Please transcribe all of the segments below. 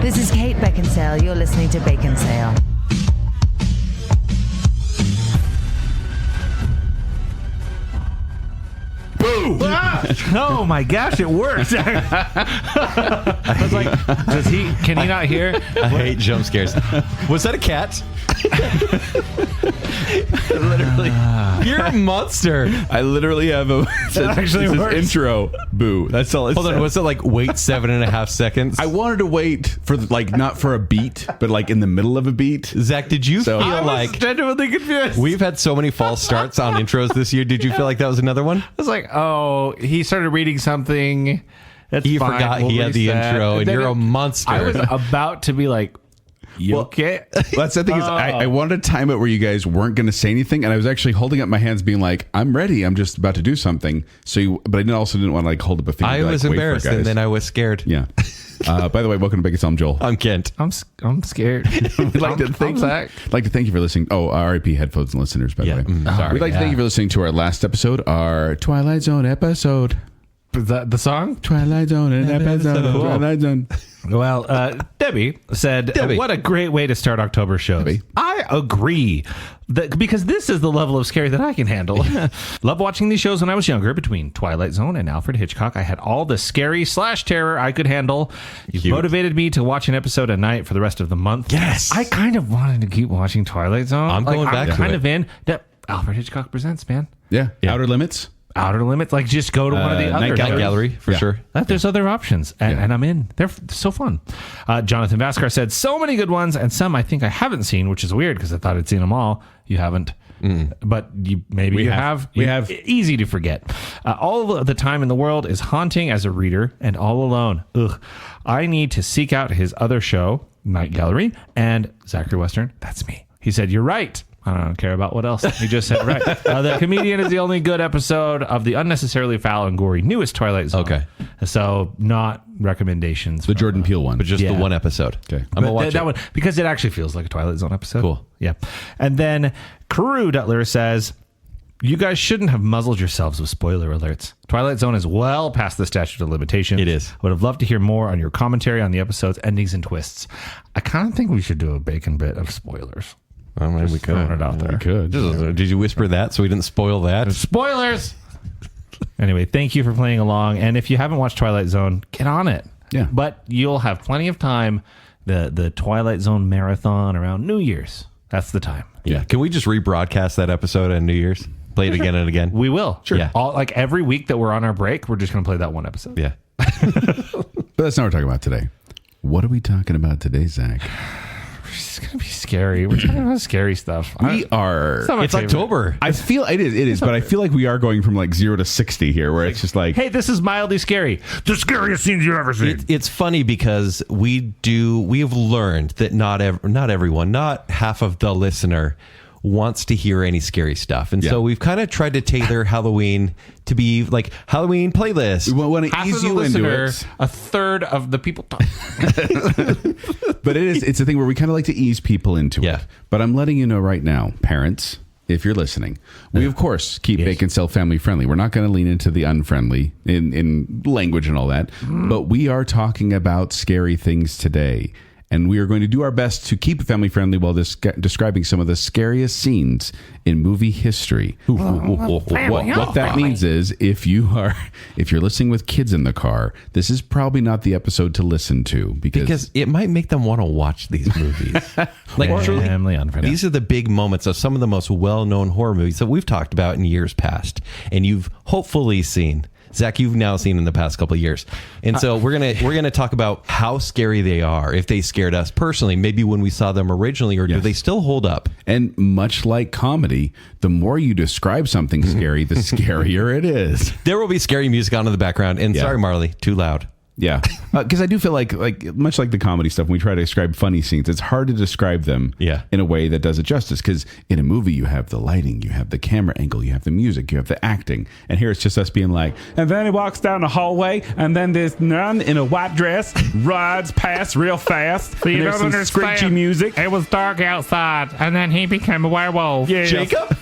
This is Kate Baconsale. You're listening to Baconsale. Boo! Oh my gosh, it worked. I was like, can he not hear? I hate jump scares. Was that a cat? Literally. You're a monster. I literally have a intro. Boo. That's all. Hold on. Was it like wait 7.5 seconds? I wanted to wait for not for a beat, but like in the middle of a beat. Zach, did you feel like genuinely confused? We've had so many false starts on intros this year. Did you feel like that was another one? I was like, oh, he started reading something. He forgot he had the intro, and you're a monster. I was about to be like, okay? That's the thing is, I wanted to time it where you guys weren't going to say anything, and I was actually holding up my hands, being like, "I'm ready. I'm just about to do something." But I also didn't want to like hold up a finger. I was embarrassed, and then I was scared. Yeah. By the way, welcome to Baconsale. I'm Joel. I'm Kent. I'm scared. We'd like to thank you for listening. Oh, RIP headphones and listeners, by the way. Sorry. We'd like to thank you for listening to our last episode, our Twilight Zone episode. Is that the song? Twilight Zone episode. Twilight Zone. Well, Debbie said, what a great way to start October shows. Debbie. I agree. Because this is the level of scary that I can handle. Love watching these shows when I was younger. Between Twilight Zone and Alfred Hitchcock, I had all the scary/terror I could handle. You've motivated me to watch an episode a night for the rest of the month. Yes. I kind of wanted to keep watching Twilight Zone. I'm going back to kind it. of in. Alfred Hitchcock Presents, man. Yeah. Outer Limits. Outer Limits, like just go to one of the other Night Gallery for sure. There's other options, and I'm in. They're so fun. Jonathan Vascar said, so many good ones, and some I think I haven't seen, which is weird because I thought I'd seen them all. You haven't. But you have. We have. Easy to forget. All of the time in the world is haunting as a reader and all alone. Ugh. I need to seek out his other show, Night Gallery, and Zachary Western. That's me. He said, you're right. I don't care about what else. He just said right. The Comedian is the only good episode of the unnecessarily foul and gory newest Twilight Zone. Okay. So not recommendations. The Jordan Peele one. But just the one episode. Okay. I'm going to watch that one, because it actually feels like a Twilight Zone episode. Cool. Yeah. And then Karu Dutler says, you guys shouldn't have muzzled yourselves with spoiler alerts. Twilight Zone is well past the statute of limitations. It is. Would have loved to hear more on your commentary on the episode's endings and twists. I kind of think we should do a bacon bit of spoilers. I mean, we could. Throwing it out there. We could. Did you whisper that so we didn't spoil that? Spoilers! Anyway, thank you for playing along. And if you haven't watched Twilight Zone, get on it. Yeah. But you'll have plenty of time. The Twilight Zone marathon around New Year's. That's the time. Yeah. Can we just rebroadcast that episode on New Year's? Play it again and again? We will. Sure. Yeah. Like every week that we're on our break, we're just going to play that one episode. Yeah. But that's not what we're talking about today. What are we talking about today, Zach? It's going to be scary. We're talking about scary stuff. It's October. I feel it is, but I feel like we are going from like 0 to 60 here, where it's just like, hey, this is mildly scary. The scariest scenes you've ever seen. It's funny because we have learned that not everyone, not half of the listener wants to hear any scary stuff. And so we've kind of tried to tailor Halloween to be like Halloween playlist. We want to ease you into it. A third of the people talk. But it's a thing where we kind of like to ease people into it. But I'm letting you know right now, parents, if you're listening, we of course keep Baconsale family friendly. We're not going to lean into the unfriendly in language and all that. But we are talking about scary things today. And we are going to do our best to keep it family friendly while describing some of the scariest scenes in movie history. What that means is if you're listening with kids in the car, this is probably not the episode to listen to because it might make them want to watch these movies. Like truly, family unfriendly. These are the big moments of some of the most well-known horror movies that we've talked about in years past, and you've hopefully seen. Zach, you've now seen in the past couple of years. And so we're gonna talk about how scary they are, if they scared us personally, maybe when we saw them originally, or do they still hold up? And much like comedy, the more you describe something scary, the scarier it is. There will be scary music on in the background. And sorry, Marley, too loud. Yeah, because I do feel like much like the comedy stuff, when we try to describe funny scenes, it's hard to describe them in a way that does it justice. Because in a movie, you have the lighting, you have the camera angle, you have the music, you have the acting. And here it's just us being like, and then he walks down the hallway, and then this nun in a white dress rides past real fast. So you don't some understand. Screechy music. It was dark outside, and then he became a werewolf. Yeah. Jacob?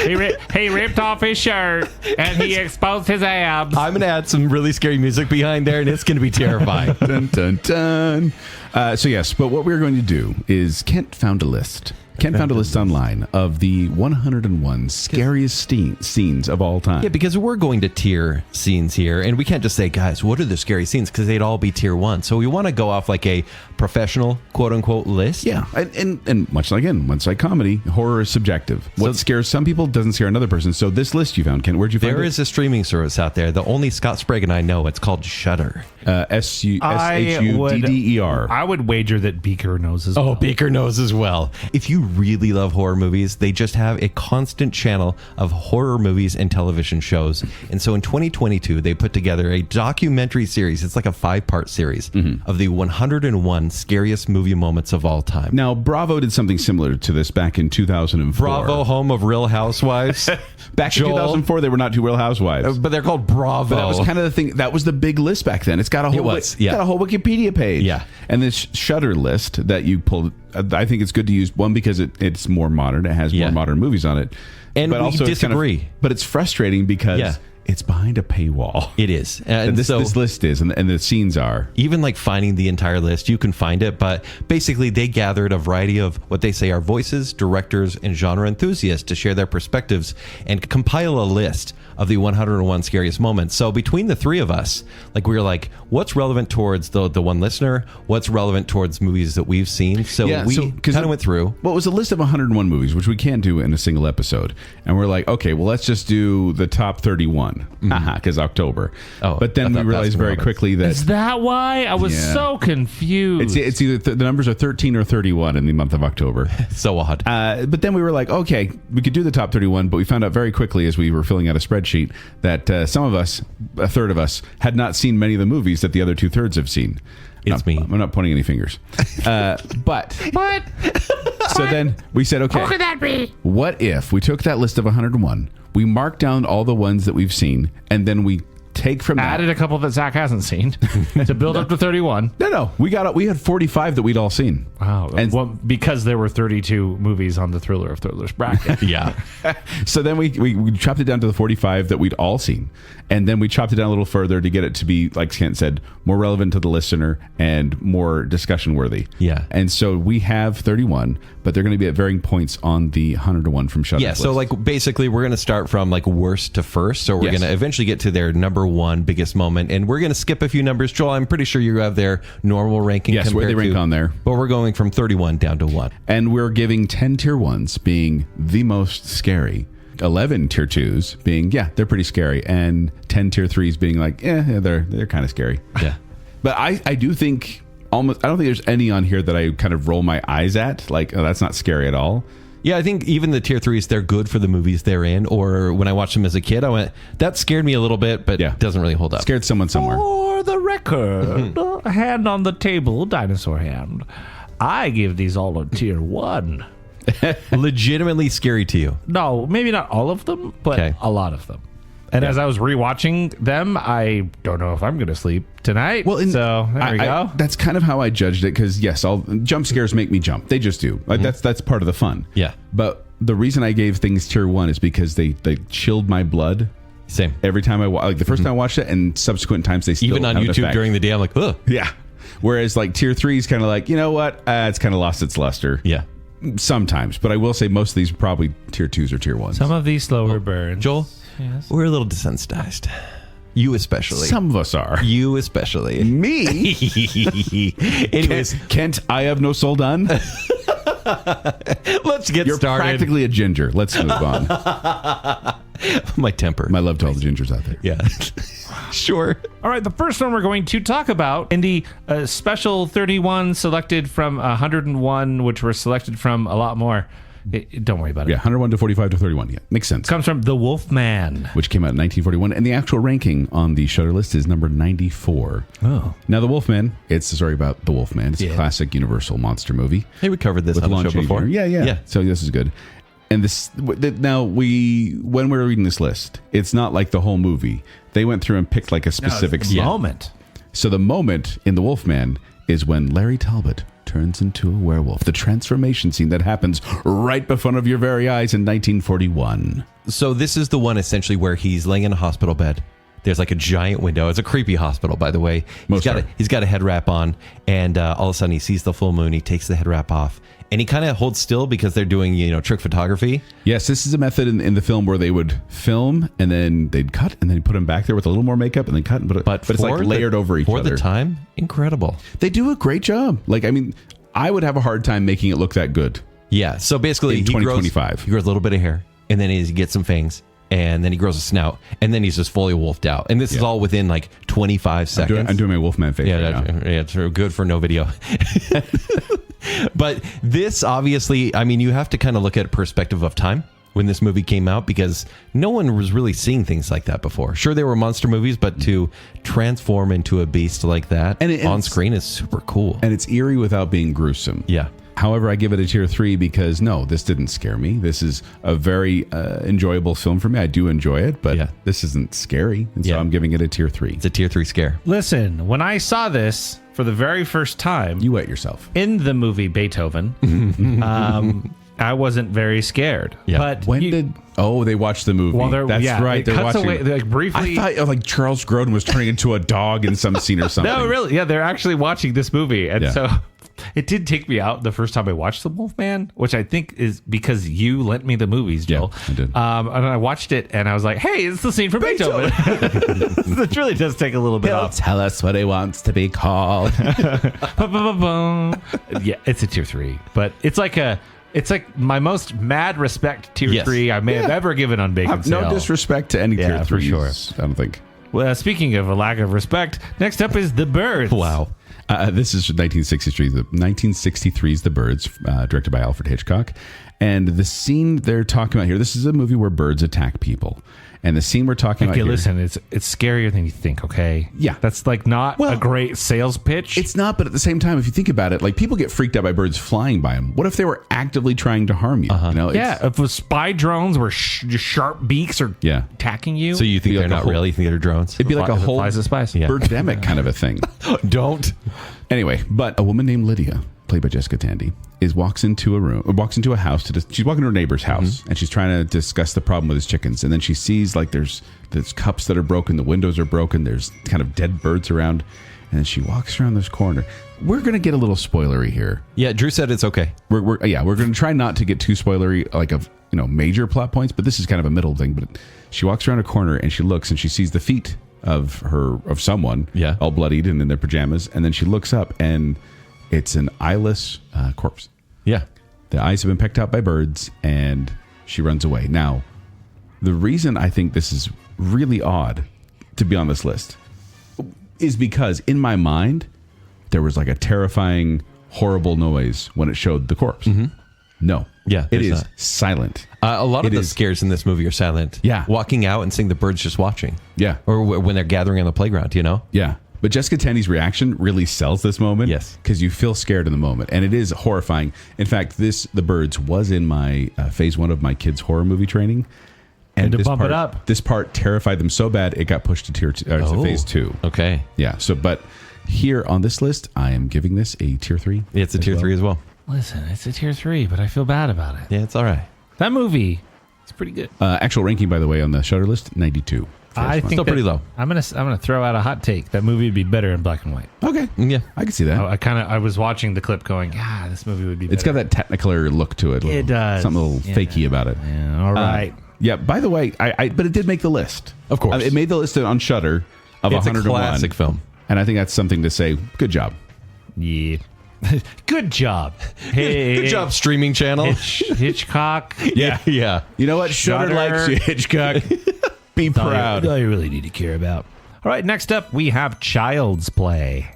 He ripped off his shirt and he exposed his abs. I'm going to add some really scary music behind there, and it's going to be terrifying. Dun, dun, dun. So yes, but what we're going to do is Kent found a list. Kent found a list online of the 101 scariest scenes of all time. Yeah, because we're going to tier scenes here, and we can't just say, guys, what are the scary scenes? Because they'd all be tier 1. So we want to go off like a professional, quote-unquote, list. Yeah, and much like comedy, horror is subjective. What scares some people doesn't scare another person. So this list you found, Kent, where'd you find it? There is a streaming service out there. The only Scott Sprague and I know. It's called Shudder. Shudder. I would wager that Beaker knows as well. Oh, Beaker knows as well. If you really love horror movies, they just have a constant channel of horror movies and television shows. And so in 2022, they put together a documentary series. It's like a 5-part series of the 101 scariest movie moments of all time. Now, Bravo did something similar to this back in 2004. Bravo, home of Real Housewives. Back in 2004, they were not two Real Housewives. But they're called Bravo. But that was kind of the thing. That was the big list back then. It's got a whole, got a whole Wikipedia page. Yeah. And this Shudder list that you pulled, I think it's good to use, one, because it's more modern. It has more modern movies on it. And but we also disagree. But it's frustrating because it's behind a paywall. It is. And this list is, and the scenes are. Even like finding the entire list, you can find it. But basically, they gathered a variety of what they say are voices, directors, and genre enthusiasts to share their perspectives and compile a list of the 101 scariest moments. So between the three of us, like we were like, what's relevant towards the one listener? What's relevant towards movies that we've seen? So we kind of went through. Well, it was a list of 101 movies, which we can't do in a single episode. And we're like, okay, well, let's just do the top 31. Because October. But then we realized very quickly that... Is that why? I was so confused. It's either the numbers are 13 or 31 in the month of October. So odd. But then we were like, okay, we could do the top 31, but we found out very quickly as we were filling out a spreadsheet that some of us, a third of us, had not seen many of the movies that the other 2/3 have seen. It's me. I'm not pointing any fingers. But so then we said, okay, how could that be? What if we took that list of 101, we marked down all the ones that we've seen, and then we take from that, added a couple that Zach hasn't seen to build up to 31. No, we had 45 that we'd all seen. Wow, and because there were 32 movies on the Thriller of Thrillers bracket. So then we chopped it down to the 45 that we'd all seen, and then we chopped it down a little further to get it to be, like Kent said, more relevant to the listener and more discussion worthy. And so we have 31, but they're going to be at varying points on the 101 from Shudder. So like basically we're going to start from like worst to first. So we're going to eventually get to their number one biggest moment, and we're going to skip a few numbers. Joel, I'm pretty sure you have their normal ranking. Yes, where they rank on there. But we're going from 31 down to 1. And we're giving 10 tier 1s being the most scary, 11 tier 2s being, they're pretty scary, and 10 tier 3s being like, they're kind of scary. But I do think I don't think there's any on here that I kind of roll my eyes at, like, oh, that's not scary at all. Yeah, I think even the tier 3s, they're good for the movies they're in. Or when I watched them as a kid, I went, that scared me a little bit, but it doesn't really hold up. Scared someone somewhere. For the record, hand on the table, dinosaur hand. I give these all a tier 1. Legitimately scary to you? No, maybe not all of them, but a lot of them. And as I was rewatching them, I don't know if I'm going to sleep tonight. Well, so there we go. That's kind of how I judged it, because jump scares make me jump. They just do. Like, that's part of the fun. Yeah. But the reason I gave things tier 1 is because they chilled my blood. Same. Every time the first time I watched it, and subsequent times they still even on YouTube during the day, I'm like, ugh. Yeah. Whereas like tier 3 is kind of like, you know what? It's kind of lost its luster. Yeah. Sometimes, but I will say most of these are probably tier 2s or tier 1s. Some of these slower burns. Joel, yes. We're a little desensitized. You especially. Some of us are. You especially. Me? Anyways, Kent, I have no soul done. Let's get You're started. Practically a ginger. Let's move on. My temper. My love to all the gingers out there. Yeah. Sure. All right, the first one we're going to talk about in the special 31 selected from 101, which were selected from a lot more. Don't worry about it. Yeah, 101 to 45 to 31. Yeah, makes sense. Comes from The Wolfman, which came out in 1941, and the actual ranking on the Shudder list is number 94. Oh. Now, The Wolfman, it's a story about The Wolfman. It's a classic Universal monster movie. Hey, we covered this on the show before. Yeah. So this is good. And when we were reading this list, it's not like the whole movie. They went through and picked like a specific moment. So the moment in The Wolfman is when Larry Talbot turns into a werewolf. The transformation scene that happens right before of your very eyes in 1941. So this is the one essentially where he's laying in a hospital bed. There's like a giant window. It's a creepy hospital, by the way. He's got a head wrap on, and all of a sudden he sees the full moon. He takes the head wrap off, and he kind of holds still because they're doing, trick photography. Yes, this is a method in the film where they would film and then they'd cut and then put him back there with a little more makeup and then cut. But it's like layered over each other. For the time, incredible. They do a great job. I would have a hard time making it look that good. Yeah. So basically, in 2025, he grows a little bit of hair, and then he gets some fangs. And then he grows a snout, and then he's just fully wolfed out. And this is all within like 25 seconds. I'm doing my Wolfman face right now. Yeah, it's good for no video. But this obviously, you have to kind of look at perspective of time when this movie came out, because no one was really seeing things like that before. Sure, they were monster movies, but to transform into a beast like that on screen is super cool. And it's eerie without being gruesome. Yeah. However, I give it a tier 3 because, no, this didn't scare me. This is a very enjoyable film for me. I do enjoy it, but this isn't scary. And so I'm giving it a tier 3. It's a tier 3 scare. Listen, when I saw this for the very first time... You wet yourself. In the movie Beethoven, I wasn't very scared. Yeah. But they watched the movie. Well, that's right. They're cuts watching. away, briefly. I thought Charles Grodin was turning into a dog in some scene or something. No, really. Yeah, they're actually watching this movie. And so it did take me out the first time I watched The Wolfman, which I think is because you lent me the movies, Joel. Yeah, I did. And I watched it and I was like, hey, it's the scene from Beethoven. It really does take a little bit off. Tell us what he wants to be called. Yeah, it's a tier 3. But it's like my most mad respect tier 3 I may have ever given on Baconsale. No disrespect to any tier 3s, for sure. I don't think. Well, speaking of a lack of respect, next up is The Birds. Wow. This is 1963. The 1963's The Birds, directed by Alfred Hitchcock. And the scene they're talking about here, this is a movie where birds attack people. And the scene we're talking about here... Okay, listen, it's scarier than you think, okay? Yeah. That's not a great sales pitch. It's not, but at the same time, if you think about it, people get freaked out by birds flying by them. What if they were actively trying to harm you? If spy drones were just sharp beaks or attacking you. So you think they're not real? You think they're drones? It'd be like a whole birdemic kind of a thing. Don't. Anyway, but a woman named Lydia, played by Jessica Tandy, walks into a house. She's walking to her neighbor's house, and she's trying to discuss the problem with his chickens. And then she sees there's cups that are broken, the windows are broken, there's kind of dead birds around. And then she walks around this corner. We're going to get a little spoilery here. Yeah, Drew said it's okay. We're going to try not to get too spoilery, major plot points, but this is kind of a middle thing. But she walks around a corner and she looks and she sees the feet of someone, all bloodied and in their pajamas. And then she looks up and it's an eyeless corpse. Yeah. The eyes have been pecked out by birds, and she runs away. Now, the reason I think this is really odd to be on this list is because in my mind, there was a terrifying, horrible noise when it showed the corpse. Mm-hmm. No. Yeah. It is silent. A lot of the scares in this movie are silent. Yeah. Walking out and seeing the birds just watching. Yeah. Or when they're gathering on the playground, Yeah. But Jessica Tandy's reaction really sells this moment. Yes. Because you feel scared in the moment. And it is horrifying. In fact, The Birds was in my phase 1 of my kids' horror movie training. And to bump it up. This part terrified them so bad, it got pushed to to phase 2. Okay. Yeah. But here on this list, I am giving this a tier 3. It's a tier 3 as well. Listen, it's a tier 3, but I feel bad about it. Yeah, it's all right. That movie, it's pretty good. Actual ranking, by the way, on the Shudder list, 92. I think still pretty low. I'm gonna throw out a hot take. That movie would be better in black and white. Okay, yeah, I can see that. I was watching the clip, going, this movie would be better. It's got that technicolor look to it. It does. Something a little fakey about it. Yeah, all right. Yeah. By the way, but it did make the list. Of course, it made the list on Shudder of 101. It's a classic film, and I think that's something to say. Good job. Yeah. Good job. Hey, good job, streaming channel. Hitchcock. Yeah. You know what? Shudder likes you, Hitchcock. Be proud. All you really need to care about. All right, next up, we have Child's Play.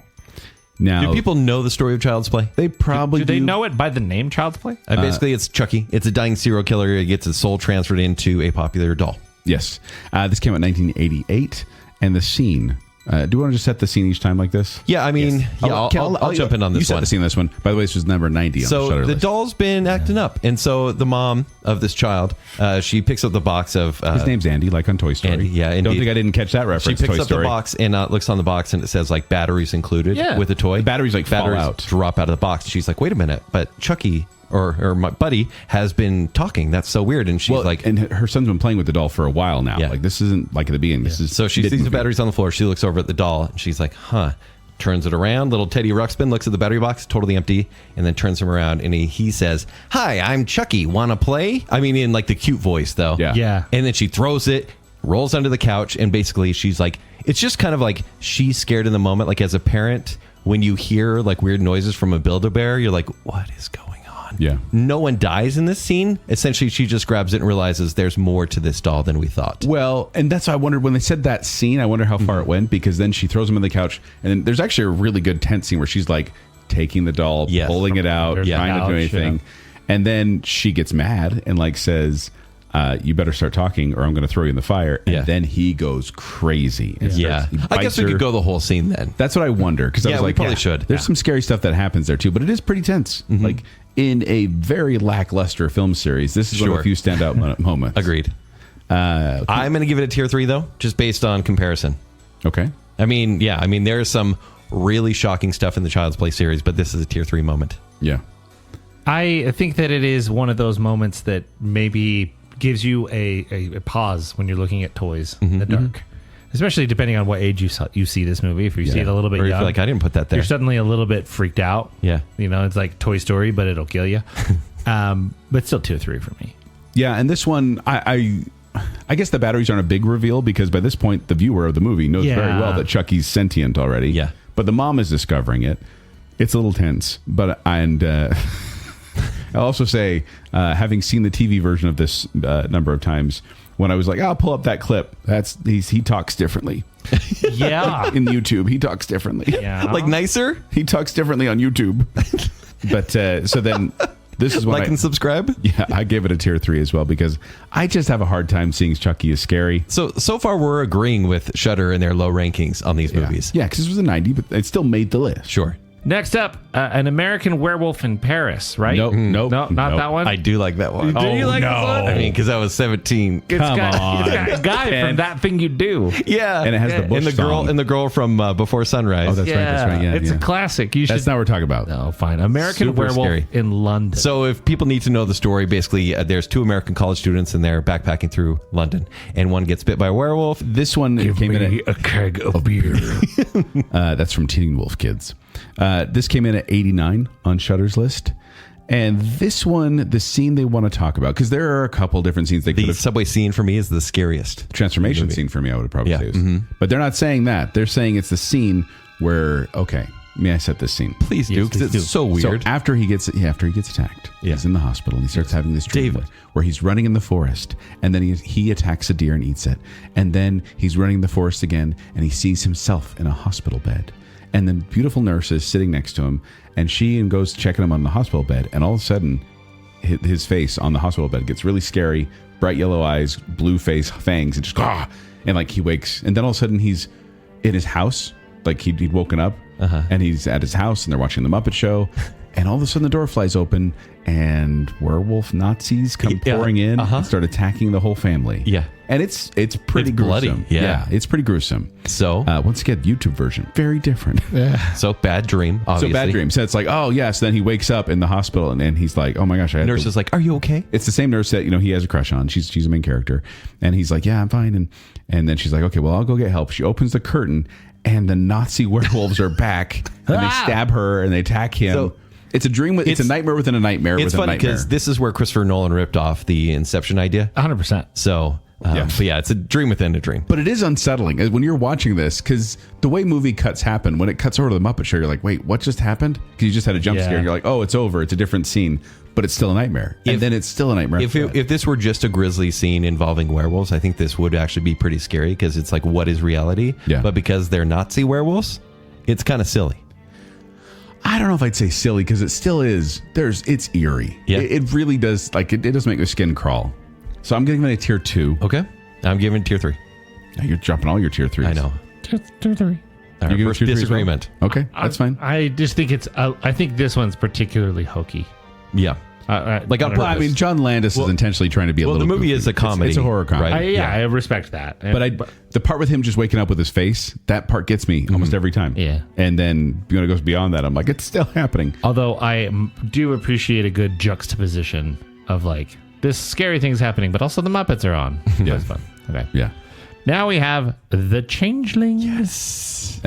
Now, do people know the story of Child's Play? They probably do. They know it by the name Child's Play? Basically, it's Chucky. It's a dying serial killer. He gets his soul transferred into a popular doll. Yes. This came out in 1988, and the scene Do you want to just set the scene each time like this? Yeah, I mean, I'll jump in on this you set one. the scene on this one. By the way, this was number 90 on the So Shudder the list. doll's been acting up, and so the mom of this child, she picks up the box of. His name's Andy, like on Toy Story. Andy, yeah, Don't indeed. think I didn't catch that She reference. picks Toy up Story. the box and looks on the box, and it says like batteries included with the toy. The batteries, like, fall out. drop out of the box. She's like, wait a minute, but Chucky or my buddy has been talking. That's so weird. And she's like, and her son's been playing with the doll for a while now. Yeah. Like, this isn't like at the beginning. This is so she sees the mid-movie. batteries on the floor. She looks over at the doll, and she's like, huh. Turns it around. Little Teddy Ruxpin looks at the battery box, totally empty, and then turns him around, and he says, hi, I'm Chucky. Want to play? I mean, in like the cute voice, though. Yeah. Yeah. And then she throws it, rolls under the couch, and basically she's like, it's just kind of like she's scared in the moment. Like as a parent, when you hear like weird noises from a Build-A-Bear, you're like, what is going on? Yeah. No one dies in this scene. Essentially, she just grabs it and realizes there's more to this doll than we thought. Well, and that's why I wondered when they said that scene, I wonder how far it went, because then she throws him on the couch, and then there's actually a really good tense scene where she's like taking the doll, Yes. pulling it out, There's trying to do couch, anything. And then she gets mad and like says, you better start talking or I'm going to throw you in the fire. And Yeah. then he goes crazy. And Yeah. he I guess bites we her. could go the whole scene then. That's what I wonder, because I Yeah, was we like, probably should. There's some scary stuff that happens there too, but it is pretty tense. Like in a very lackluster film series, this is one of Sure. a few standout moments. Agreed. I'm going to give it a tier 3, though, just based on comparison. Okay. I mean, there's some really shocking stuff in the Child's Play series, but this is a tier 3 moment. Yeah. I think that it is one of those moments that maybe gives you a pause when you're looking at toys in the dark. Especially depending on what age you see this movie. If you see it a little bit Or if young, you're like, I didn't put that there. you're suddenly a little bit freaked out. Yeah. You know, it's like Toy Story, but it'll kill you. But still tier 3 for me. Yeah, and this one, I guess the batteries aren't a big reveal because by this point, the viewer of the movie knows very well that Chucky's sentient already. Yeah. But the mom is discovering it. It's a little tense, I'll also say, having seen the TV version of this number of times, when I was like, I'll pull up that clip. He talks differently. Yeah. In YouTube, he talks differently. Yeah. Like nicer? He talks differently on YouTube. But so then this is when Like and subscribe? Yeah, I gave it a tier 3 as well because I just have a hard time seeing Chucky as scary. So far we're agreeing with Shudder and their low rankings on these movies. Yeah, because this was a 90, but it still made the list. Sure. Next up, An American Werewolf in Paris, right? Nope. No, not that one. I do like that one. Do you like this one? I mean, because I was 17. It's Come got on. a guy from That Thing You Do. Yeah. And it has the Bush song. and the girl from Before Sunrise. Oh, that's right. That's right. Yeah, it's yeah. a classic. You should. That's not what we're talking about. No, fine. American Super Werewolf scary. in London. So if people need to know the story, basically there's 2 American college students and they're backpacking through London, and one gets bit by a werewolf. This one came in at a keg of beer. that's from Teen Wolf Kids. This came in at 89 on Shudder's list. And this one, the scene they want to talk about, because there are a couple different scenes they could The have. subway scene for me is the scariest. Transformation scene for me, I would probably Yeah. say. But they're not saying that. They're saying it's the scene where, okay, may I set this scene? Please do, because it's so weird. So after he gets attacked, he's in the hospital and he starts having this dream David. where he's running in the forest and then he attacks a deer and eats it. And then he's running in the forest again and he sees himself in a hospital bed. And then beautiful nurse is sitting next to him and she goes checking him on the hospital bed. And all of a sudden, his face on the hospital bed gets really scary, bright yellow eyes, blue face, fangs, and just and like he wakes. And then all of a sudden he's in his house, like he'd woken up and he's at his house and they're watching the Muppet Show. And all of a sudden the door flies open and werewolf Nazis come pouring in and start attacking the whole family. Yeah. And it's pretty It's bloody. gruesome. Yeah. It's pretty gruesome. So Once again, YouTube version, very different. so bad dream, obviously. So bad dream. So it's like, oh yes. Then he wakes up in the hospital and he's like, oh my gosh, I had Nurse to- is like, are you okay? It's the same nurse that he has a crush on. She's a main character, and he's like, yeah, I'm fine. And then she's like, okay, well, I'll go get help. She opens the curtain, and the Nazi werewolves are back, and they stab her and they attack him. So- it's a dream. It's a nightmare within a nightmare. It's within a funny nightmare. because this is where Christopher Nolan ripped off the Inception idea. 100%. So, but yeah, it's a dream within a dream. But it is unsettling when you're watching this because the way movie cuts happen, when it cuts over to the Muppet Show, you're like, wait, what just happened? Because you just had a jump scare and you're like, oh, it's over. It's a different scene, but it's still a nightmare. And then it's still a nightmare. If this were just a grisly scene involving werewolves, I think this would actually be pretty scary because it's like, what is reality? Yeah. But because they're Nazi werewolves, it's kind of silly. I don't know if I'd say silly because it still is. It's eerie. Yeah. It really does. Like it does make the skin crawl. So I'm giving it a tier 2. Okay. I'm giving it tier 3. Now you're dropping all your tier 3s. I know. 2, 3. All right, You give it first 2, 3 as well? disagreement. Okay, that's fine. I just think it's. I think this one's particularly hokey. Yeah. Like on Well, I mean, John Landis is intentionally trying to be a well, little. the movie goofy. is a comedy, It's a horror comedy. right? I respect that. But the part with him just waking up with his face, that part gets me almost every time. Yeah. And then when it goes beyond that, I'm like, it's still happening. Although I do appreciate a good juxtaposition of like this scary thing's happening, but also the Muppets are on. Yeah. That's fun. Okay. Yeah. Now we have the Changeling. Yes.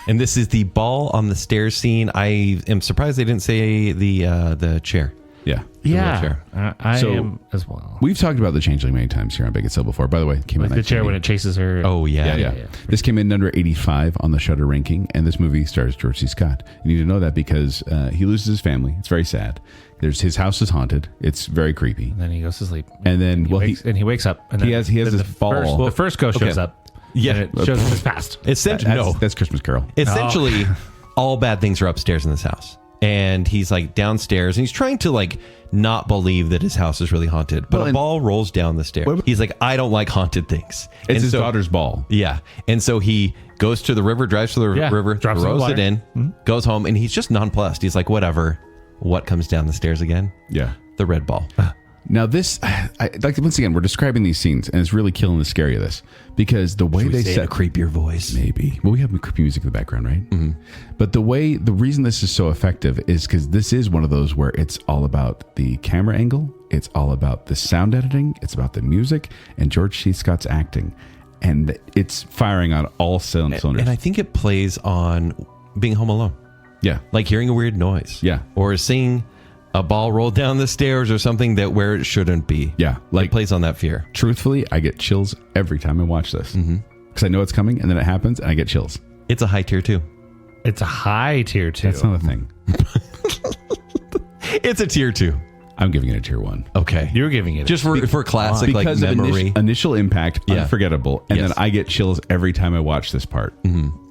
And this is the ball on the stairs scene. I am surprised they didn't say the chair. Yeah. Yeah. wheelchair. I So- am as well. We've talked about the Changeling many times here on Baconsale before. By the way, it came Like out the chair when it chases her. Oh, yeah. Yeah. This came in under 85 on the Shudder ranking, and this movie stars George C. Scott. You need to know that because he loses his family. It's very sad. His house is haunted. It's very creepy. And then he goes to sleep. And then, He wakes up. And he then has this ball. The first ghost shows up. Yeah. And it shows him his past. Essentially, That's Christmas Carol. Essentially, all bad things are upstairs in this house. And he's like downstairs and he's trying to like not believe that his house is really haunted. But a ball rolls down the stairs. He's like, I don't like haunted things. It's And his so- daughter's ball. Yeah. And so he goes to the river, drives to the river, drops it in the throws water. it in, goes home, and he's just nonplussed. He's like, whatever. What comes down the stairs again? Yeah. The red ball. Now this, like once again, we're describing these scenes, and it's really killing the scary of this because the way they set creepier voice. maybe. Well, we have creepy music in the background, right? Mm-hmm. But the reason this is so effective is because this is one of those where it's all about the camera angle, it's all about the sound editing, it's about the music, and George C. Scott's acting, and it's firing on all cylinders. And I think it plays on being home alone. Yeah, Like hearing a weird noise. Yeah. Or seeing a ball roll down the stairs or something that where it shouldn't be. yeah. Like plays on that fear. Truthfully, I get chills every time I watch this because I know it's coming, and then it happens, and I get chills. It's a high tier too. It's a high tier too. That's not a thing. It's a tier 2. I'm giving it a tier 1. Okay. You're giving it Just for classic like Because of memory. initial impact, Yeah. unforgettable, and Yes. then I get chills every time I watch this part.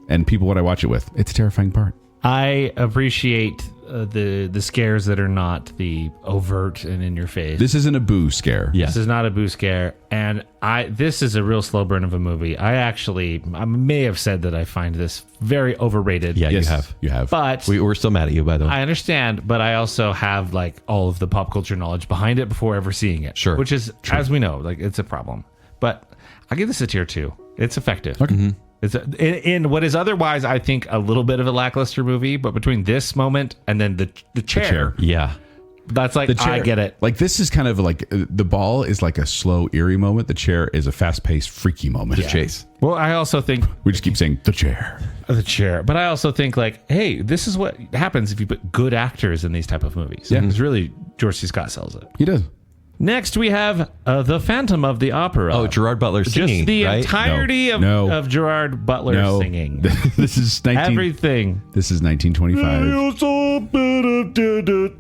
And people, what I watch it with, it's a terrifying part. I appreciate the scares that are not the overt and in your face. This isn't a boo scare. Yeah. This is not a boo scare, and this is a real slow burn of a movie. I may have said that I find this very overrated. Yeah, Yes, you have. You have. But We're still mad at you, by the way. I understand, but I also have like all of the pop culture knowledge behind it before ever seeing it. Sure. Which is, as we know, like it's a problem. But I'll give this a tier 2. It's effective. Okay. It's in what is otherwise, I think, a little bit of a lackluster movie, but between this moment and then the chair, yeah. that's like, The chair, I get it. Like this is kind of like the ball is like a slow, eerie moment. The chair is a fast-paced, freaky moment. Chase. Well, I also think We just keep saying the chair. the chair, but I also think like, hey, this is what happens if you put good actors in these type of movies. Yeah. It's really George C. Scott sells it. He does. Next, we have The Phantom of the Opera. Oh, Gerard Butler singing, Just the right? entirety No. of Gerard Butler singing. This is 19. Everything. This is 1925.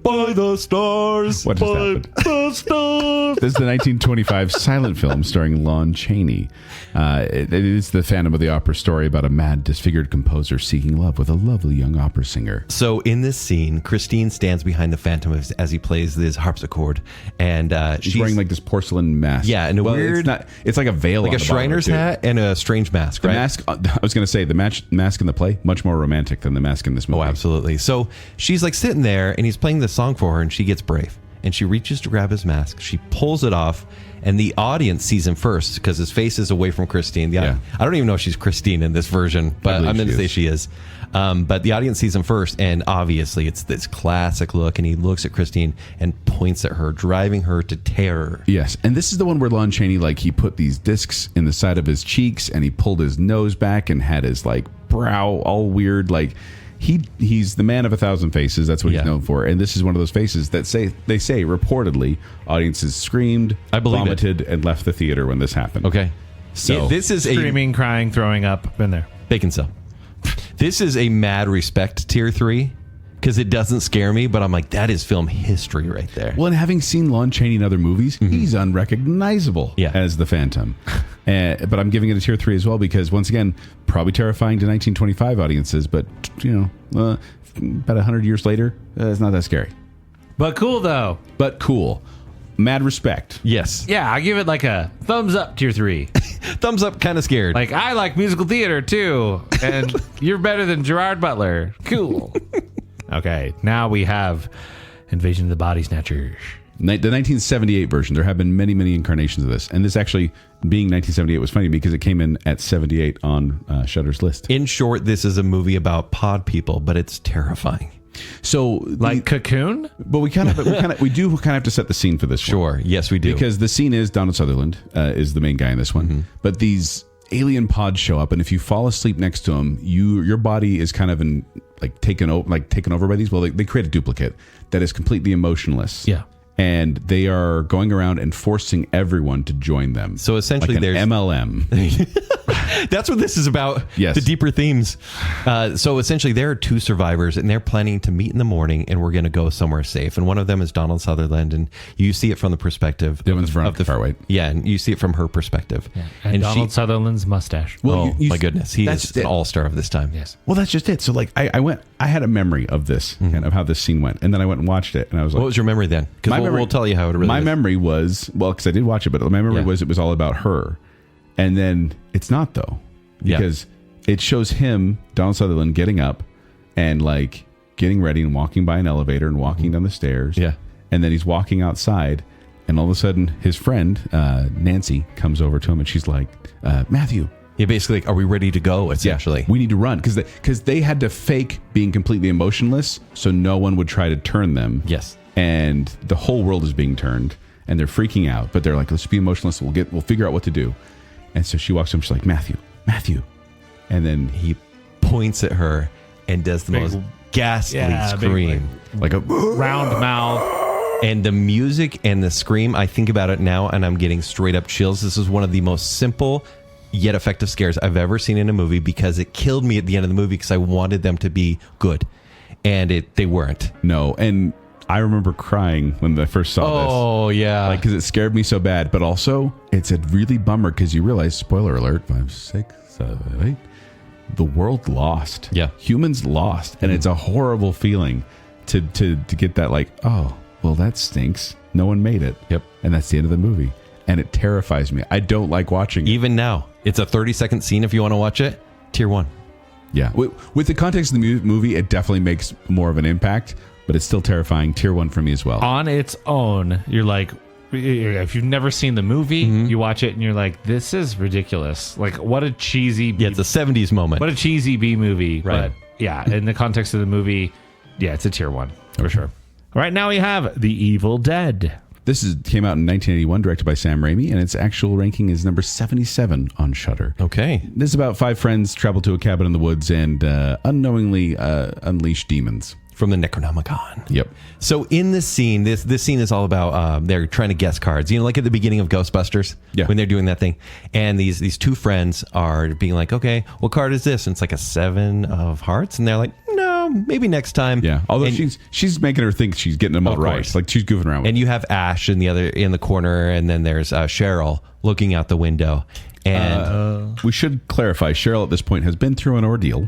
By the stars. What just happened? This is the 1925 silent film starring Lon Chaney. It is the Phantom of the Opera story about a mad, disfigured composer seeking love with a lovely young opera singer. So in this scene, Christine stands behind the Phantom as he plays this harpsichord, and She's wearing like this porcelain mask. Yeah, and a weird- It's like a veil, like on a the bottom of it, Shriner's too. hat and a strange mask, The right? mask. I was going to say the mask in the play much more romantic than the mask in this movie. Oh, absolutely. So she's like sitting there and he's playing this song for her and she gets brave and she reaches to grab his mask. She pulls it off and the audience sees him first because his face is away from Christine. Yeah. I don't even know if she's Christine in this version, but believe I'm going to she say is. she is. But the audience sees him first and obviously it's this classic look and he looks at Christine and points at her, driving her to terror. Yes, and this is the one where Lon Chaney, like, he put these discs in the side of his cheeks and he pulled his nose back and had his like brow all weird. Like he's the man of 1,000 faces. That's what Yeah. he's known for. And this is one of those faces that they say reportedly audiences screamed, I believe it. vomited, and left the theater when this happened. Okay. So- this is Screaming, crying, throwing up. Been there. Baconsale. This is a mad respect tier 3 because it doesn't scare me, but I'm like, that is film history right there. Well, and having seen Lon Chaney in other movies, he's unrecognizable Yeah. as the Phantom. But I'm giving it a tier 3 as well because, once again, probably terrifying to 1925 audiences, but, about 100 years later, it's not that scary. But cool, though. But cool. mad respect. Yes. Yeah, I give it like a thumbs up, tier 3. Thumbs up, kind of scared. Like, I like musical theater too, and you're better than Gerard Butler. Cool. Okay, now we have Invasion of the Body Snatchers. The 1978 version. There have been many, many incarnations of this. And this actually, being 1978, was funny because it came in at 78 on Shudder's list. In short, this is a movie about pod people, but it's terrifying. So, Like Cocoon? but we do kind of have to set the scene for this. Sure. one. Yes, we do. Because the scene is Donald Sutherland is the main guy in this one. Mm-hmm. But these alien pods show up, and if you fall asleep next to them, your body is kind of taken over by these. Well, they create a duplicate that is completely emotionless. Yeah. And they are going around and forcing everyone to join them. So essentially, like an there's MLM. That's what this is about. Yes. The deeper themes. So essentially, there are 2 survivors, and they're planning to meet in the morning, and we're going to go somewhere safe. And one of them is Donald Sutherland, and you see it from the perspective The one's Veronica Farway. Yeah, and you see it from her perspective. Yeah. And Donald Sutherland's mustache. Well, my goodness, he is an all-star of this time. Yes. Well, that's just it. So like I had a memory of this and of how this scene went, and then I went and watched it, and I was like, What was your memory then? Because we'll tell you how it really my is. memory was, well, because I did watch it, but my memory was it was all about her. And then it's not, though, because it shows him, Donald Sutherland, getting up and like getting ready and walking by an elevator and walking down the stairs. Yeah. And then he's walking outside, and all of a sudden his friend, Nancy, comes over to him, and she's like, Matthew. Yeah, basically, like, are we ready to go, essentially? We need to run because they had to fake being completely emotionless so no one would try to turn them. Yes. And the whole world is being turned, and they're freaking out. But they're like, let's be emotionless. We'll figure out what to do. And so she walks up. She's like, Matthew, and then He points at her and does the most ghastly scream. like a Round mouth. And the music and the scream, I think about it now, and I'm getting straight up chills. This is one of the most simple yet effective scares I've ever seen in a movie, because it killed me at the end of the movie because I wanted them to be good, and they weren't. no. And I remember crying when I first saw this. Oh yeah, Like, because it scared me so bad, but also it's a really bummer because you realize, spoiler alert, 5, 6, 7, 8, the world lost. Yeah. Humans lost. And it's a horrible feeling to get that, like, oh, well, that stinks. No one made it. Yep. And that's the end of the movie. And it terrifies me. I don't like watching it. even now, it's a 30-second scene. If you want to watch it, tier 1. Yeah. With the context of the movie, it definitely makes more of an impact, but it's still terrifying. Tier 1 for me as well. On its own, you're like, if you've never seen the movie, you watch it and you're like, this is ridiculous. Like, what a cheesy Yeah, it's a 70s moment. what a cheesy B movie. Right. But yeah, in the context of the movie, yeah, it's a tier 1 for sure. All right, now we have The Evil Dead. This came out in 1981, directed by Sam Raimi, and its actual ranking is number 77 on Shudder. Okay. This is about 5 friends travel to a cabin in the woods and unknowingly unleash demons. From the Necronomicon. Yep. So in this scene, this scene is all about they're trying to guess cards. You know, like at the beginning of Ghostbusters, when they're doing that thing, and these 2 friends are being like, "Okay, what card is this?" And it's like a 7 of hearts, and they're like, "No, maybe next time." Yeah. Although and, she's making her think she's getting them all right. course. Like, she's goofing around with and you have Ash in the corner, and then there's Cheryl looking out the window. And we should clarify, Cheryl at this point has been through an ordeal.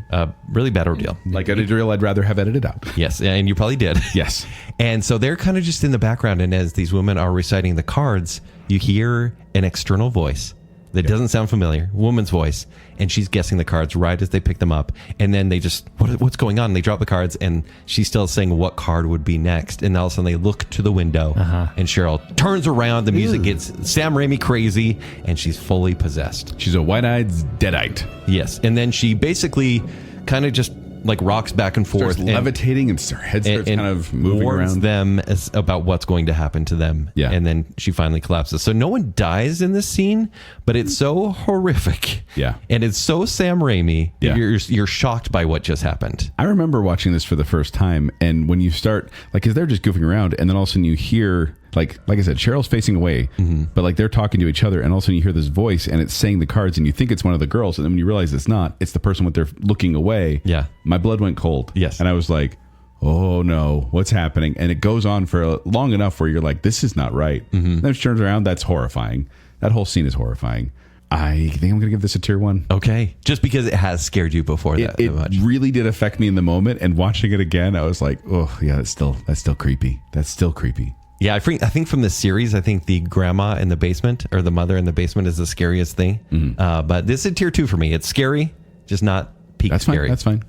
really bad ordeal. Like an ordeal I'd rather have edited out. Yes, and you probably did. Yes. And so they're kind of just in the background, and as these women are reciting the cards, you hear an external voice that doesn't sound familiar, woman's voice, and she's guessing the cards right as they pick them up. And then they just, what's going on? And they drop the cards, and she's still saying what card would be next. And all of a sudden they look to the window, and Cheryl turns around, the music gets Sam Raimi crazy, and she's fully possessed. She's a white-eyed deadite. Yes. And then she basically kind of just like rocks back and forth, Starts levitating, and her head starts kind of moving warns around. them about what's going to happen to them. Yeah. And then she finally collapses. So no one dies in this scene, but it's so horrific. Yeah. And it's so Sam Raimi that Yeah. you're shocked by what just happened. I remember watching this for the first time, and when you start, like, because they're just goofing around, and then all of a sudden you hear, like I said, Cheryl's facing away, but like they're talking to each other, and all of a sudden you hear this voice, and it's saying the cards, and you think it's one of the girls, and then when you realize it's not, it's the person with their looking away. Yeah. My blood went cold. Yes. And I was like, oh no, what's happening? And it goes on for long enough where you're like, this is not right. Then she turns around, that's horrifying. That whole scene is horrifying. I think I'm going to give this a tier 1. Okay. Just because it has scared you before that It much. really did affect me in the moment, and watching it again, I was like, oh yeah, that's still creepy. That's still creepy. Yeah, I think from the series, I think the grandma in the basement or the mother in the basement is the scariest thing. But this is tier 2 for me. It's scary, just not peak scary. That's fine.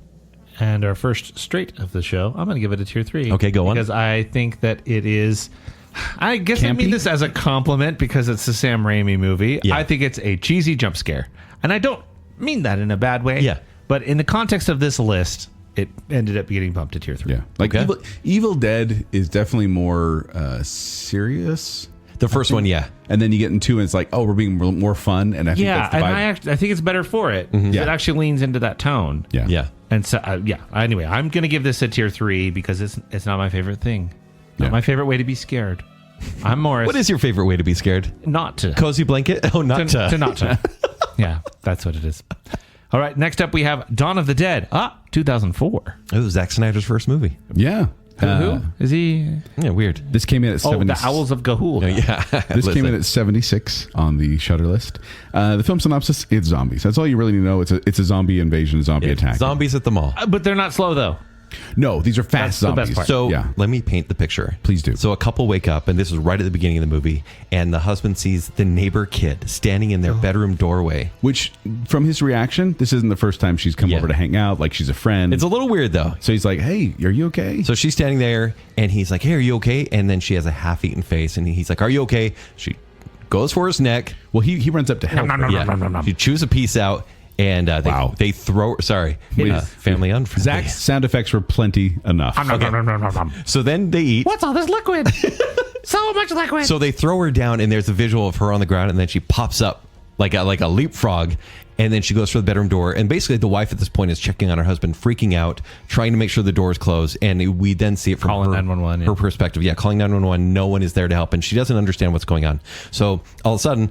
And our first straight of the show, I'm going to give it a tier 3. Okay, go on. Because I think that it is... I guess I mean Campy? this as a compliment because it's a Sam Raimi movie. Yeah. I think it's a cheesy jump scare. And I don't mean that in a bad way. Yeah. But in the context of this list, it ended up getting bumped to tier 3. Yeah. Like Okay. Evil Dead is definitely more serious. The first one, yeah. And then you get into and it's like, oh, we're being more fun. And I think Yeah, that's the and vibe. I think it's better for it. Yeah. It actually leans into that tone. Yeah. Yeah. And so, anyway, I'm going to give this a tier 3 because it's not my favorite thing. Not Yeah. my favorite way to be scared. I'm Morris. What is your favorite way to be scared? Not to. Cozy blanket? Oh, not to. To not to. Yeah, that's what it is. All right, next up we have Dawn of the Dead. 2004. It was Zack Snyder's first movie. Yeah. Who? Is he? Yeah, weird. This came in at 70. The Owls of Ga'Hoole. Yeah. This came in Listen. at 76 on the Shudder list. The film synopsis: it's zombies. That's all you really need to know. It's a zombie invasion, zombie attack. Zombies at the mall. But they're not slow, though. No, these are fast That's the best zombies. part. So yeah. let me paint the picture. Please do. So a couple wake up, and this is right at the beginning of the movie, and the husband sees the neighbor kid standing in their bedroom doorway. Which, from his reaction, this isn't the first time she's come Yeah. over to hang out. Like she's a friend. It's a little weird, though. So he's like, "Hey, are you okay?" So she's standing there, and he's like, hey, are you okay? And then she has a half-eaten face, and he's like, are you okay? She goes for his neck. Well, he runs up to help. her. Yeah. She chews a piece out, and Wow. they throw... Sorry. Family unfriendly. Zach's sound effects were plenty enough. So then they eat. What's all this liquid? So much liquid. So they throw her down, and there's a visual of her on the ground, and then she pops up like a leapfrog, and then she goes for the bedroom door. And basically, the wife at this point is checking on her husband, freaking out, trying to make sure the door is closed. And we then see it from Calling her, 911, yeah. her perspective. Yeah, calling 911. No one is there to help, and she doesn't understand what's going on. So all of a sudden,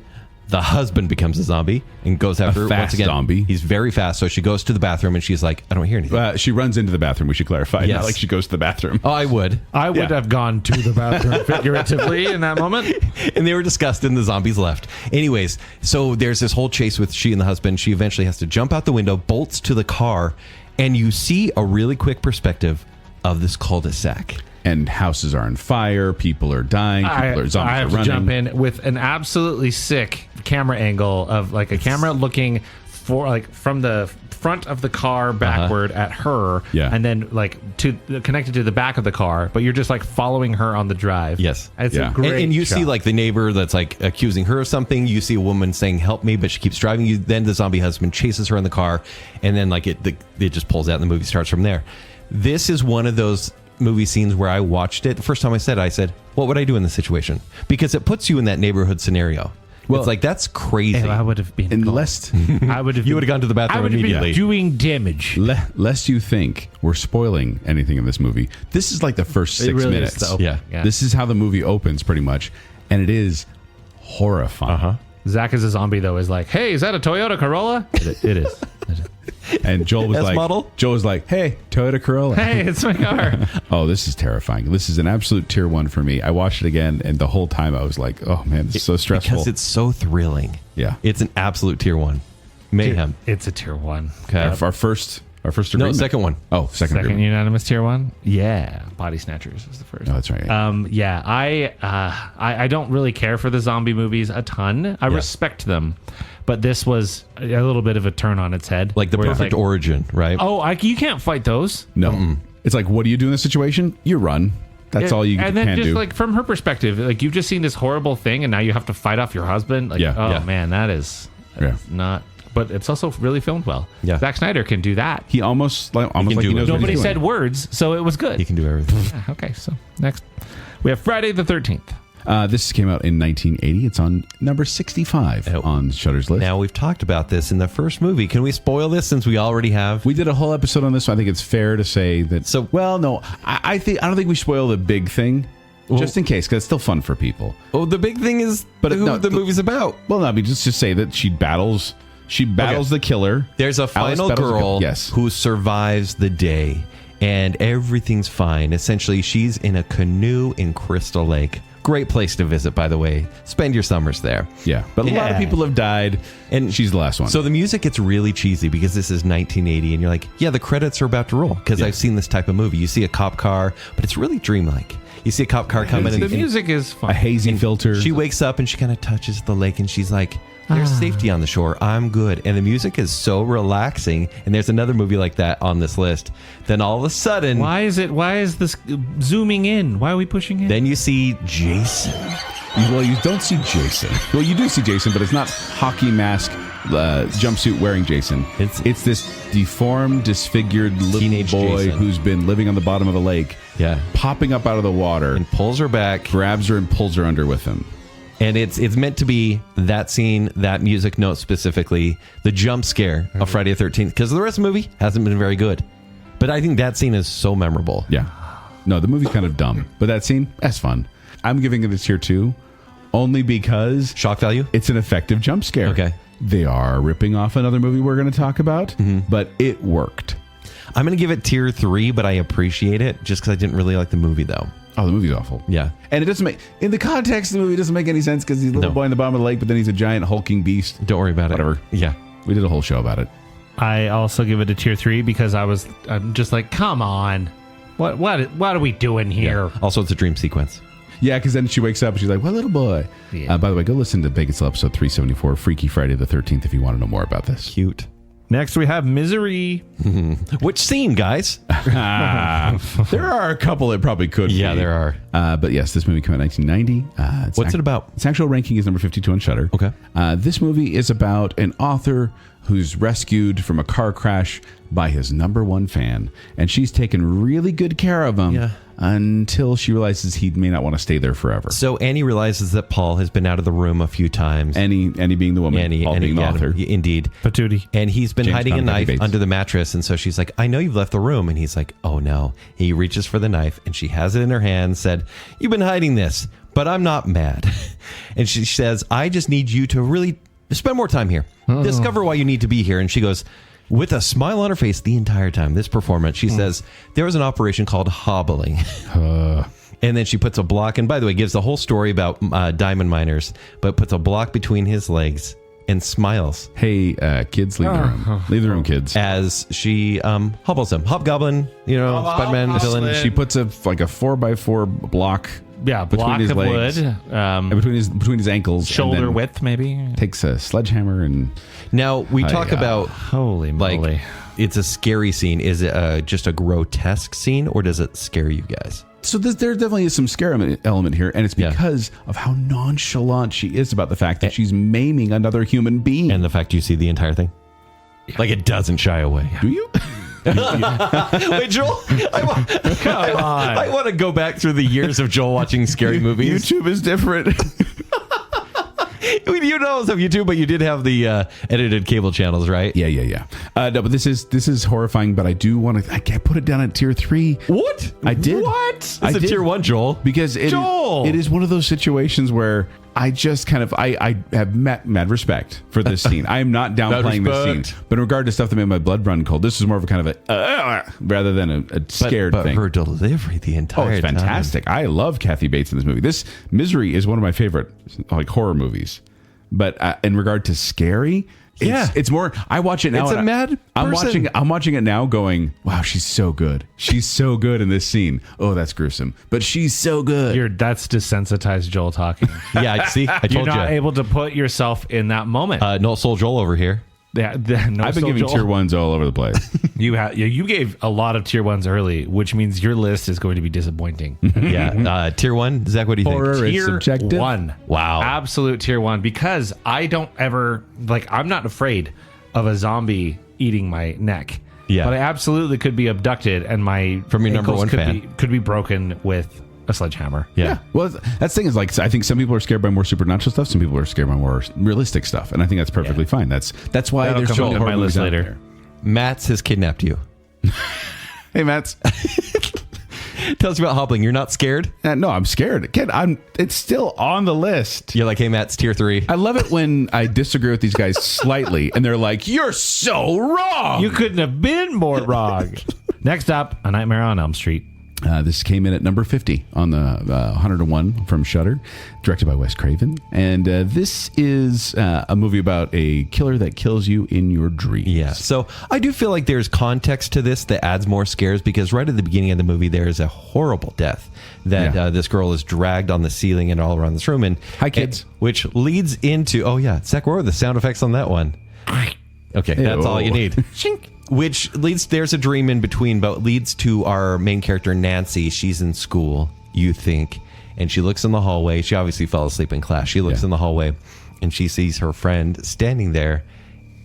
the husband becomes a zombie and goes after her fast once again. zombie. He's very fast. So she goes to the bathroom, and she's like, I don't hear anything. She runs into the bathroom. We should clarify. Yes. Not like she goes to the bathroom. Oh, I would. I would Yeah. have gone to the bathroom figuratively in that moment. And they were disgusted, and the zombies left. Anyways, so there's this whole chase with she and the husband. She eventually has to jump out the window, bolts to the car, and you see a really quick perspective of this cul-de-sac. And houses are on fire. People are dying. People are zombies I are have to running. jump in with an absolutely sick camera angle of like a camera looking for like from the front of the car backward at her, Yeah. and then like to connected to the back of the car, but you're just like following her on the drive. Yes. It's Yeah. a great And you see shot. like the neighbor that's like accusing her of something. You see a woman saying, help me, but she keeps driving you. Then the zombie husband chases her in the car, and then like it just pulls out, and the movie starts from there. This is one of those movie scenes where I watched it. The first time I said, what would I do in this situation? Because it puts you in that neighborhood scenario. Well, it's like, that's crazy. I would have been. Unless, I would have. You would have gone to the bathroom I would have immediately. been doing damage. lest you think we're spoiling anything in this movie, this is like the first 6 really is minutes. the opening. Yeah. This is how the movie opens, pretty much. And it is horrifying. Zach as a zombie though is like, hey, is that a Toyota Corolla? It is. And Joel was S model? like, hey, Toyota Corolla. Hey, it's my car. Oh, this is terrifying. This is an absolute tier 1 for me. I watched it again, and the whole time I was like, oh man, this is so stressful. Because it's so thrilling. Yeah. It's an absolute tier 1. Mayhem. It's a tier 1. Okay. our first No, agreement. second one. Oh, second Second agreement. unanimous tier 1. Yeah, Body Snatchers is the first. Oh, that's right. Yeah, I don't really care for the zombie movies a ton. I respect them, but this was a little bit of a turn on its head. Like the where it's perfect like, origin, right? Oh, you can't fight those. No. It's like, what do you do in this situation? You run. That's all you And then can just do. like from her perspective, like you've just seen this horrible thing, and now you have to fight off your husband. Like, Yeah. oh Yeah. man, that's not. But it's also really filmed well. Yeah. Zack Snyder can do that. He almost like do he knows it. what Nobody he's said doing. words, so it was good. He can do everything. Yeah, okay, so next we have Friday the 13th. This came out in 1980. It's on number 65 Oh. on Shudder's list. Now, we've talked about this in the first movie. Can we spoil this since we already have? We did a whole episode on this, so I think it's fair to say that. So- well, no, I don't think we spoil the big thing, just in case, because it's still fun for people. Oh, the big thing is who no, the movie's about. Well, no, I mean, just to say that she battles the killer. There's a Alice final battles the girl killer. Yes. who survives the day, and everything's fine. Essentially, she's in a canoe in Crystal Lake. Great place to visit, by the way. Spend your summers there. Yeah, but a lot of Yeah. people have died, and she's the last one. So the music gets really cheesy because this is 1980, and you're like, yeah, the credits are about to roll because I've seen this type of movie. You see a cop car, but it's really dreamlike. You see a cop car coming, The and music is fun. A hazy filter. she wakes up and she kind of touches the lake, and she's like, "There's safety on the shore. I'm good." And the music is so relaxing. And there's another movie like that on this list. Then all of a sudden, Why is this zooming in? Why are we pushing in? then you see Jason. Well, you don't see Jason. Well, you do see Jason, but it's not hockey mask, jumpsuit wearing Jason. It's this deformed, disfigured little Teenage boy Jason. who's been living on the bottom of the lake. Yeah. Popping up out of the water, And pulls her back. grabs her and pulls her under with him. And it's meant to be that scene, that music note specifically, the jump scare of Friday the 13th. Because the rest of the movie hasn't been very good. But I think that scene is so memorable. Yeah. No, the movie's kind of dumb, but that scene, that's fun. I'm giving it a tier 2 only because Shock value? it's an effective jump scare. Okay. They are ripping off another movie we're going to talk about, but it worked. I'm going to give it tier 3, but I appreciate it just because I didn't really like the movie, though. Oh, the movie's awful. Yeah. And it doesn't make, in the context of the movie, it doesn't make any sense because he's a little No. boy in the bottom of the lake, but then he's a giant hulking beast. Don't worry about Whatever. it. Yeah. We did a whole show about it. I also give it a tier 3 because I'm just like, come on. What are we doing here? Also, it's a dream sequence. Yeah, because then she wakes up and she's like, "What little boy?" Yeah. By the way, go listen to Baconsale episode 374, Freaky Friday the 13th, if you want to know more about this. Cute. Next we have Misery. Which scene, guys? There are a couple that probably could Yeah, be. there are. But yes, this movie came out in 1990. What's it about? Its actual ranking is number 52 on Shudder. Okay. This movie is about an author who's rescued from a car crash by his number one fan. And she's taken really good care of him until she realizes he may not want to stay there forever. So Annie realizes that Paul has been out of the room a few times. Annie being the woman, Paul being the author. Indeed. Patootie. And he's been James hiding a Conner, knife Bates. under the mattress. And so she's like, "I know you've left the room." And he's like, "Oh no." He reaches for the knife and she has it in her hand, said, "You've been hiding this, but I'm not mad." And she says, "I just need you to really spend more time here. Discover why you need to be here." And she goes, with a smile on her face the entire time, this performance, she says, "There was an operation called hobbling." And then she puts a block, and by the way, gives the whole story about diamond miners, but puts a block between his legs and smiles Hey, kids, leave the room. Leave the room, kids. as she hobbles him. Hobgoblin, Spider-Man villain. She puts a 4x4 block Yeah, between block his of legs, wood. and between his ankles, and Shoulder then width, maybe. takes a sledgehammer and Now, we talk about, Holy like, moly. it's a scary scene. Is it just a grotesque scene, or does it scare you guys? so there definitely is some scare element here, and it's Yeah. because of how nonchalant she is about the fact that she's maiming another human being. And the fact you see the entire thing? Like, it doesn't shy away. do you? Wait, Joel, I want to go back through the years of Joel watching scary movies. YouTube is different. You don't always have YouTube, but you did have the edited cable channels, right? Yeah. No, but this is horrifying. But I do want to. I can't put it down at tier 3. What? I did. What? It's I a did. tier 1, Joel. Because Joel! it is one of those situations where I just kind of I have mad respect for this scene. I am not downplaying this respect. scene, but in regard to stuff that made my blood run cold, this is more of a kind of a rather than a scared but thing. her delivery the Oh, entire it's fantastic! I love Kathy Bates in this movie. This Misery is one of my favorite horror movies. But in regard to scary, it's more. I watch it now. It's a and mad I'm person. watching it now, going, "Wow, she's so good. She's so good in this scene. Oh, that's gruesome, but she's so good." That's desensitized Joel talking. time. Yeah, see, I You're told not you. able to put yourself in that moment. No Soul Joel over here. No I've been Soul giving Joel. tier 1s all over the place. You gave a lot of tier 1s early, which means your list is going to be disappointing. Yeah, tier 1. Zach, what do you Horror think? is Tier subjective. 1. Wow. Absolute tier 1, because I don't ever, I'm not afraid of a zombie eating my neck. Yeah. But I absolutely could be abducted and my From your number ankles one could fan. could be broken with a sledgehammer. Yeah. Well, that's the thing is, I think some people are scared by more supernatural stuff. Some people are scared by more realistic stuff, and I think that's perfectly fine. That's why That'll there's come so up many on my horror list movies out later. there. Mats has kidnapped you. Hey, Mats. Tell us about hobbling. You're not scared? No, I'm scared. Kid, it's still on the list. You're like, hey, Mats, tier 3. I love it when I disagree with these guys slightly, and they're like, "You're so wrong." You couldn't have been more wrong. Next up, A Nightmare on Elm Street. This came in at number 50 on the 101 from Shudder, directed by Wes Craven. And this is a movie about a killer that kills you in your dreams. Yeah. So I do feel like there's context to this that adds more scares, because right at the beginning of the movie, there is a horrible death that this girl is dragged on the ceiling and all around this room. And hi, kids. Which leads into, Zach, what were the sound effects on that one? Okay, that's all you need. Which leads, there's a dream in between, but leads to our main character, Nancy. She's in school, you think, and she looks in the hallway. She obviously fell asleep in class. She looks in the hallway, and she sees her friend standing there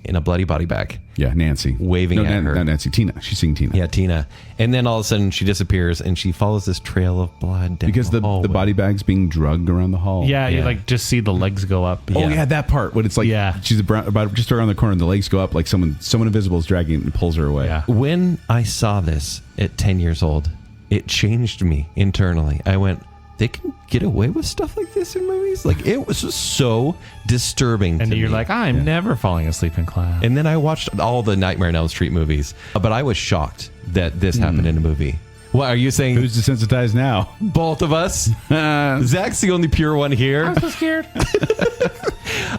in a bloody body bag. Yeah, Nancy. Waving at her. Not Nancy, Tina. She's seeing Tina. Yeah, Tina. And then all of a sudden, she disappears, and she follows this trail of blood down because the body bag's being drugged around the hall. Yeah, you like just see the legs go up. Oh yeah, that part when it's like she's about just around the corner and the legs go up like someone invisible is dragging and pulls her away. Yeah. When I saw this at 10 years old, it changed me internally. I went, they can get away with stuff like this in movies? Like, it was just so disturbing and to you're me. like, I'm never falling asleep in class. And then I watched all the Nightmare on Elm Street movies, but I was shocked that this happened in a movie. What are you saying? Who's desensitized now? Both of us. Zach's the only pure one here. I'm so scared.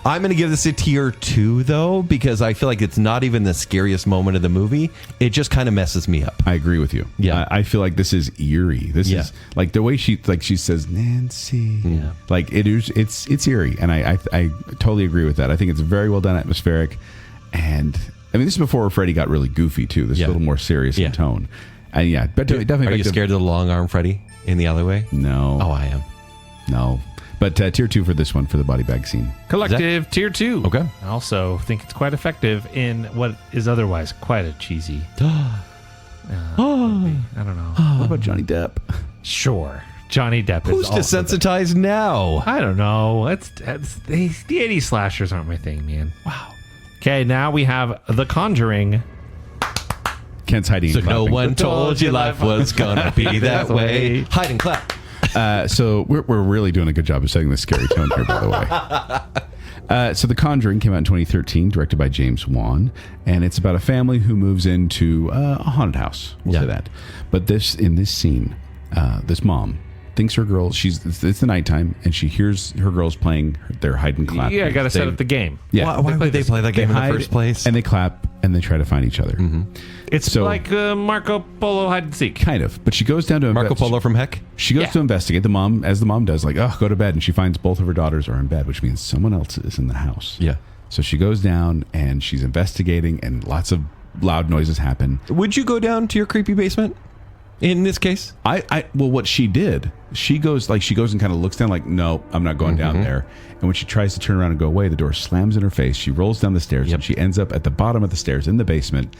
I'm going to give this a tier 2, though, because I feel like it's not even the scariest moment of the movie. It just kind of messes me up. I agree with you. Yeah. I feel like this is eerie. This is like the way she says Nancy. Yeah. Like it's eerie, and I totally agree with that. I think it's very well done, atmospheric, and I mean this is before Freddy got really goofy too. This is a little more serious in tone. And but definitely. Are you scared of the long arm Freddy in the alleyway? No. Oh, I am. No. But tier 2 for this one, for the body bag scene. Collective tier 2. Okay. I also think it's quite effective in what is otherwise quite a cheesy movie. I don't know. What about Johnny Depp? Sure. Johnny Depp Who's is also desensitized now? I don't know. The 80s slashers aren't my thing, man. Wow. Okay, now we have The Conjuring. Kent's hiding So and no clapping. one told you life was gonna be that way. Hide and clap. So we're really doing a good job of setting the scary tone here, by the way. So The Conjuring came out in 2013, directed by James Wan, and it's about a family who moves into a haunted house. We'll say that. But in this scene, this mom thinks her girl, it's the nighttime, and she hears her girls playing their hide and clap. Yeah, got to set up the game. Yeah. Why would they play that game in the first place? And they clap, and they try to find each other. It's like Marco Polo hide and seek. Kind of. But she goes down to Marco Polo from Heck? She goes to investigate. The mom, as the mom does, like, go to bed. And she finds both of her daughters are in bed, which means someone else is in the house. Yeah. So she goes down and she's investigating, and lots of loud noises happen. Would you go down to your creepy basement in this case? Well, what she did, she goes and kind of looks down like, no, I'm not going down there. And when she tries to turn around and go away, the door slams in her face. She rolls down the stairs and she ends up at the bottom of the stairs in the basement.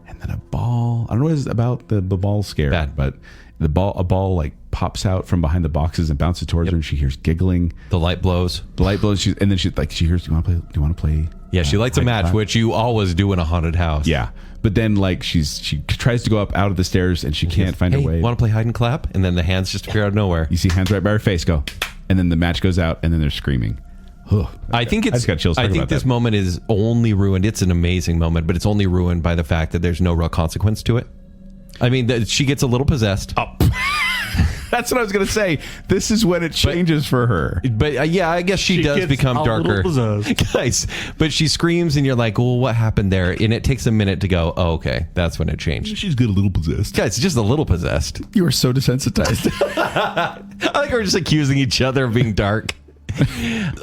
And then a ball, I don't know what it's about the ball scare, but a ball like pops out from behind the boxes and bounces towards her, and she hears giggling. The light blows. And then she hears, do you want to play? Yeah, she lights a match, which you always do in a haunted house. Yeah. But then like she tries to go up out of the stairs and she can't find her way. Want to play hide and clap? And then the hands just appear out of nowhere. You see hands right by her face go. And then the match goes out and then they're screaming. I think it's. I just got chills. I think this moment is only ruined. It's an amazing moment, but it's only ruined by the fact that there's no real consequence to it. I mean, she gets a little possessed. Oh. That's what I was going to say. This is when it changes for her. But I guess she does become darker. Guys, but she screams and you're like, well, what happened there? And it takes a minute to go, oh, okay, that's when it changed. She's good, a little possessed. Guys, just a little possessed. You are so desensitized. I like we're just accusing each other of being dark.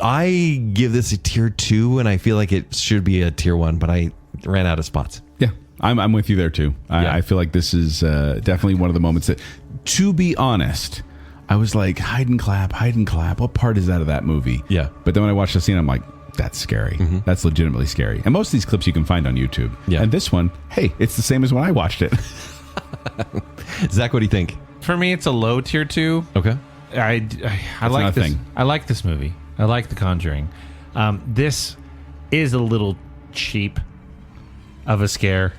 I give this a tier 2, and I feel like it should be a tier 1, but I ran out of spots. Yeah, I'm with you there too. I feel like this is definitely one of the moments that, to be honest, I was like, hide and clap. What part is that of that movie? Yeah. But then when I watched the scene, I'm like, that's scary. That's legitimately scary. And most of these clips you can find on YouTube. Yeah. And this one, hey, it's the same as when I watched it. Zach, what do you think? For me, it's a low tier 2. Okay. I like this. I like this movie. I like The Conjuring. This is a little cheap of a scare,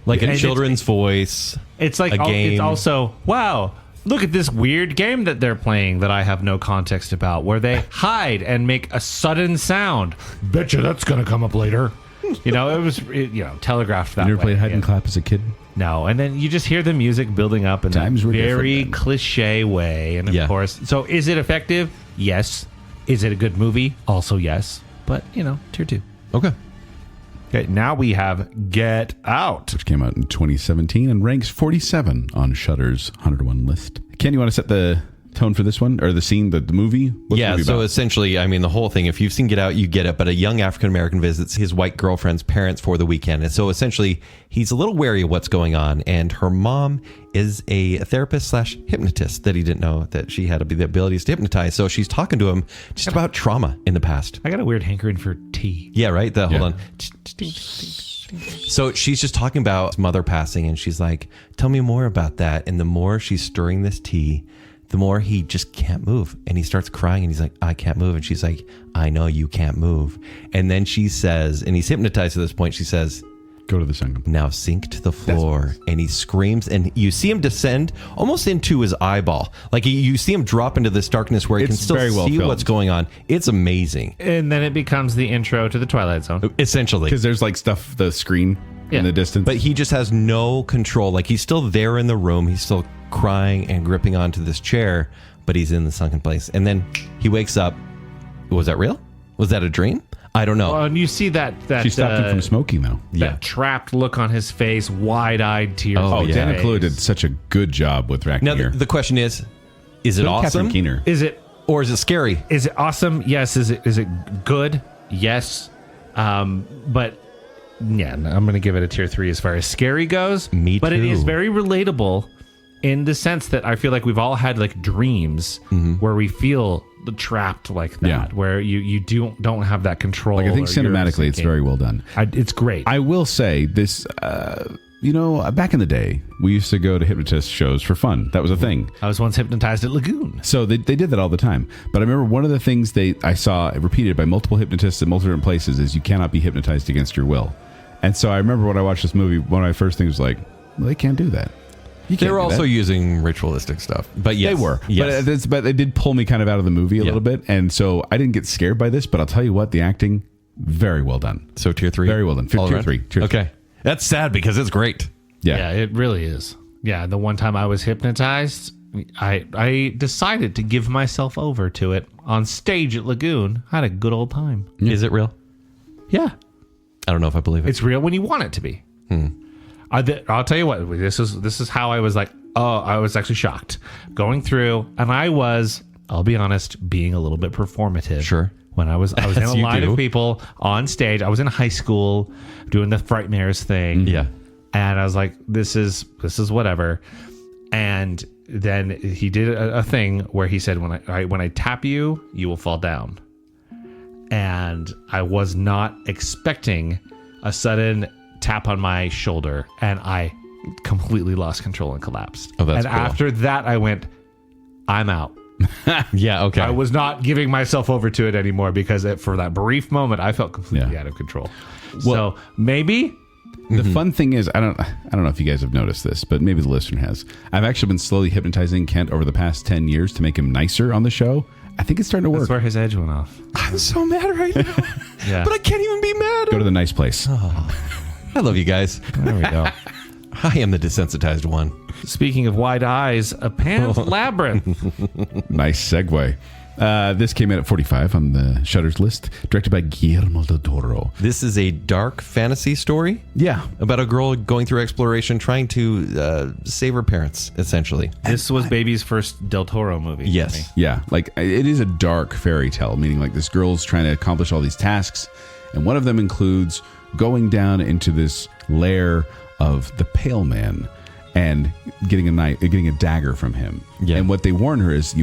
like a children's voice. It's like a game. It's also, wow, look at this weird game that they're playing that I have no context about, where they hide and make a sudden sound. Betcha that's gonna come up later. It was telegraphed that way. You ever played hide and clap as a kid? No, and then you just hear the music building up in Times a were different very then. cliche way. And of course, so is it effective? Yes. Is it a good movie? Also yes. But, tier 2. Okay. Okay, now we have Get Out. Which came out in 2017 and ranks 47 on Shudder's 101 list. Ken, you want to set the tone for this one? Or the scene, the movie? What's the movie So about? essentially, the whole thing, if you've seen Get Out, you get it. But a young African-American visits his white girlfriend's parents for the weekend. And so essentially, he's a little wary of what's going on. And her mom is a therapist / hypnotist that he didn't know that she had the abilities to hypnotize. So she's talking to him just about trauma in the past. I got a weird hankering for tea. Yeah, right? Hold on. So she's just talking about his mother passing, and she's like, tell me more about that. And the more she's stirring this tea, the more he just can't move. And he starts crying, and he's like, I can't move. And she's like, I know you can't move. And then she says, and he's hypnotized at this point, she says, Go to the Sangam. now sink to the floor. And he screams, and you see him descend almost into his eyeball. Like you see him drop into this darkness where he can It's still very well see filmed. what's going on. It's amazing. And then it becomes the intro to the Twilight Zone. Essentially. Because there's stuff, the screen in the distance. But he just has no control. Like he's still there in the room. He's still crying and gripping onto this chair, but he's in the sunken place. And then he wakes up. Was that real? Was that a dream? I don't know. Well, and you see that she stopped him from smoking, though. that trapped look on his face, wide-eyed tears. Oh, on his Dan face. Aykroyd did such a good job with acting Now here. the question is it Catherine awesome Keener. Is it or is it scary? awesome? Yes. Is it good? Yes. But yeah, I'm going to give it a tier 3 as far as scary goes. Me But it too. is very relatable in the sense that I feel like we've all had dreams where we feel trapped like that, Yeah. where you don't have that control. I think or you're cinematically, it's sinking. very well done. It's great. I will say this, back in the day, we used to go to hypnotist shows for fun. That was a thing. I was once hypnotized at Lagoon. So they did that all the time. But I remember one of the things I saw repeated by multiple hypnotists at multiple different places is you cannot be hypnotized against your will. And so I remember when I watched this movie, one of my first things was like, well, they can't do that. You They can't were do also that. using ritualistic stuff. But yes. They were. Yes. But they did pull me kind of out of the movie a little bit. And so I didn't get scared by this, but I'll tell you what, the acting, very well done. So tier 3? Very well done. All Tier around? 3. Tier 3. Okay. That's sad because it's great. Yeah, it really is. Yeah, the one time I was hypnotized, I decided to give myself over to it on stage at Lagoon. I had a good old time. Is it real? Yeah, I don't know if I believe it. it's real when you want it to be. I'll tell you what. This is how I was like. Oh, I was actually shocked going through, and I'll be honest, being a little bit performative. Sure. When I was in As a you line do. of people on stage. I was in high school doing the Frightmares thing. Yeah. And I was like, this is whatever. And then he did a thing where he said, when I tap you, you will fall down. And I was not expecting a sudden tap on my shoulder, and I completely lost control and collapsed. Oh, that's and cool. after that, I went, I'm out. Yeah, okay. I was not giving myself over to it anymore because for that brief moment, I felt completely Yeah. out of control. So maybe... The fun thing is, I don't know if you guys have noticed this, but maybe the listener has. I've actually been slowly hypnotizing Kent over the past 10 years to make him nicer on the show. I think it's starting to work. That's where his edge went off. I'm so mad right now. Yeah. But I can't even be mad. Go to the nice place. I love you guys. There we go. I am the desensitized one. Speaking of wide eyes, a Pan's Labyrinth. Nice segue. This came in at 45 on the Shudder's list, directed by Guillermo del Toro. This is a dark fantasy story Yeah. about a girl going through exploration, trying to save her parents, essentially. This was Baby's first Del Toro movie. for me. Yes. Yeah, it is a dark fairy tale, meaning this girl's trying to accomplish all these tasks, and one of them includes going down into this lair of the Pale Man and getting a dagger from him. Yeah. And what they warn her is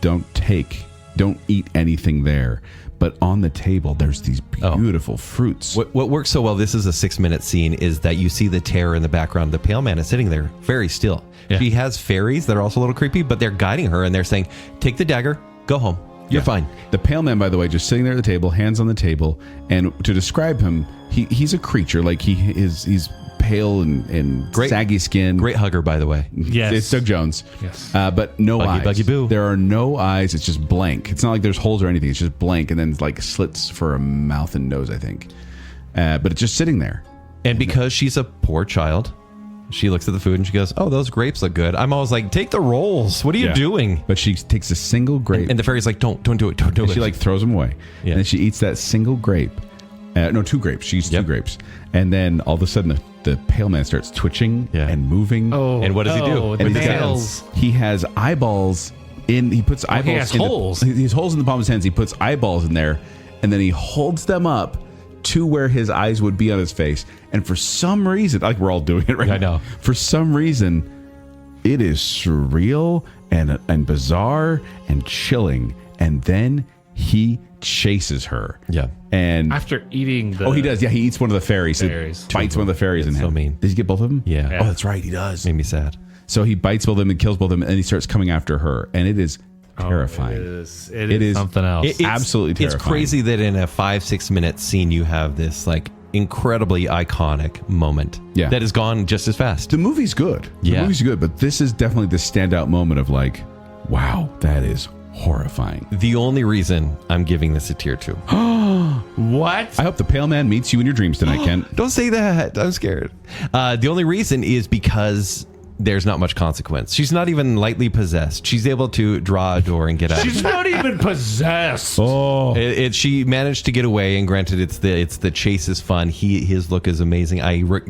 don't eat anything there. But on the table, there's these beautiful fruits. What works so well, this is a 6-minute scene, is that you see the terror in the background. The Pale Man is sitting there very still. Yeah. She has fairies that are also a little creepy, but they're guiding her and they're saying, take the dagger, go home. You're fine. The Pale Man, by the way, just sitting there at the table, hands on the table. And to describe him, he's a creature. He's pale and Great- saggy skin. Great hugger, by the way. Yes. It's Doug Jones. Yes. But no Buggy, eyes. buggy, boo. There are no eyes. It's just blank. It's not like there's holes or anything. It's just blank. And then slits for a mouth and nose, I think. But it's just sitting there. And because she's a poor child, She looks at the food and she goes, "Oh, those grapes look good." I'm always like, "Take the rolls. What are you doing?" But she takes a single grape. And the fairy's like, "Don't do it. Don't do and it." she like throws them away. Yeah. And then she eats that single grape. No, 2 grapes. She eats 2 grapes. And then all of a sudden the pale man starts twitching and moving. Oh, And what does he do? The And nails. he has eyeballs in. He puts eyeballs. he has holes. He has holes in the palm of his hands. He puts eyeballs in there, and then he holds them up to where his eyes would be on his face. And for some reason, like we're all doing it right now. I know. For some reason, it is surreal and bizarre and chilling. And then he chases her. Yeah. And After eating the... oh, he does. Yeah, he eats one of the fairies. Fairies. Bites one of the fairies in It's half. so mean. Does he get both of them? Yeah. Oh, that's right. He does. Made me sad. So he bites both of them and kills both of them, and he starts coming after her, and it is terrifying. It is something else. It's absolutely terrifying. It's crazy that in a 5-6 minute scene you have this like incredibly iconic moment that has gone just as fast. The movie's good. The movie's good, but this is definitely the standout moment of like, wow, that is horrifying. The only reason I'm giving this a tier 2. What? I hope the pale man meets you in your dreams tonight, Kent. Don't say that. I'm scared. The only reason is because there's not much consequence. She's not even lightly possessed. She's able to draw a door and get out. She's not even possessed. Oh, She managed to get away, and granted, it's the chase is fun. His look is amazing.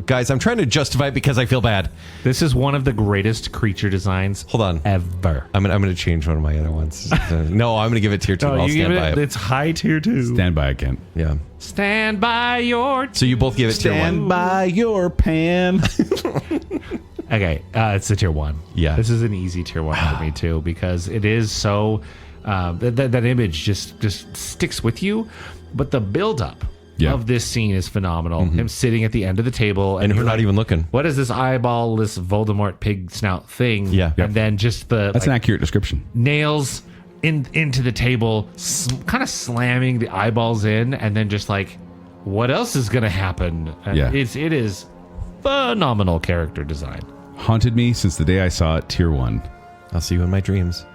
Guys, I'm trying to justify it because I feel bad. This is one of the greatest creature designs. Hold on, ever. I'm gonna change one of my other ones. No, I'm gonna give it tier 2. I'll stand by it. It's high tier 2. stand by, Kent. Yeah. Stand by your... So you both give it tier 1. Stand by your pan. Okay, it's a tier 1. Yeah. This is an easy tier 1 for me too, because it is so... that image just sticks with you, but the buildup of this scene is phenomenal. Him sitting at the end of the table, And her you're not even looking. What is this eyeball-less Voldemort pig snout thing? Yeah. And then just the That's an accurate description. nails into the table, kind of slamming the eyeballs in, and then just like, what else is going to happen? And Yeah. it is phenomenal character design. Haunted me since the day I saw it, tier 1. I'll see you in my dreams.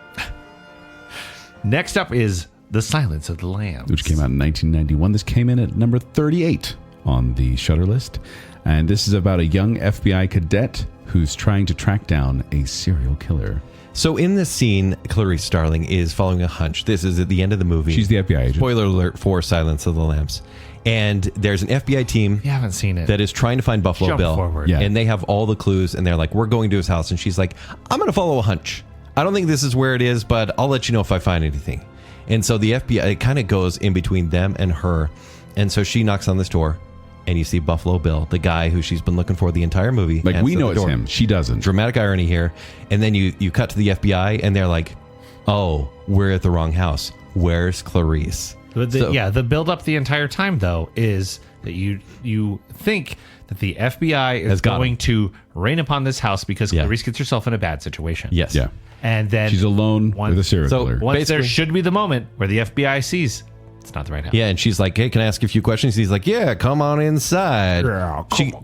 Next up is The Silence of the Lambs, Which came out in 1991. This came in at number 38 on the Shudder list. And this is about a young FBI cadet who's trying to track down a serial killer. So in this scene, Clarice Starling is following a hunch. This is at the end of the movie. She's the FBI agent. Spoiler alert for Silence of the Lambs. And there's an FBI team You haven't seen it. that is trying to find Buffalo Jump Bill. forward. Yeah. And they have all the clues, and they're like, we're going to his house. And she's like, I'm going to follow a hunch. I don't think this is where it is, but I'll let you know if I find anything. And so the FBI, it kind of goes in between them and her. And so she knocks on this door, and you see Buffalo Bill, the guy who she's been looking for the entire movie. Like, we answer know the it's door. him. She doesn't. Dramatic irony here. And then you cut to the FBI, and they're like, oh, we're at the wrong house. Where's Clarice? But the build up the entire time though is that you think that the FBI is got going him. to rain upon this house because Yeah. Clarice gets herself in a bad situation. Yes. Yeah. And then She's alone with a serial So, killer. once there basically- should be the moment where the FBI sees it's not the right house. Yeah, and she's like, hey, can I ask you a few questions? He's like, yeah, come on inside.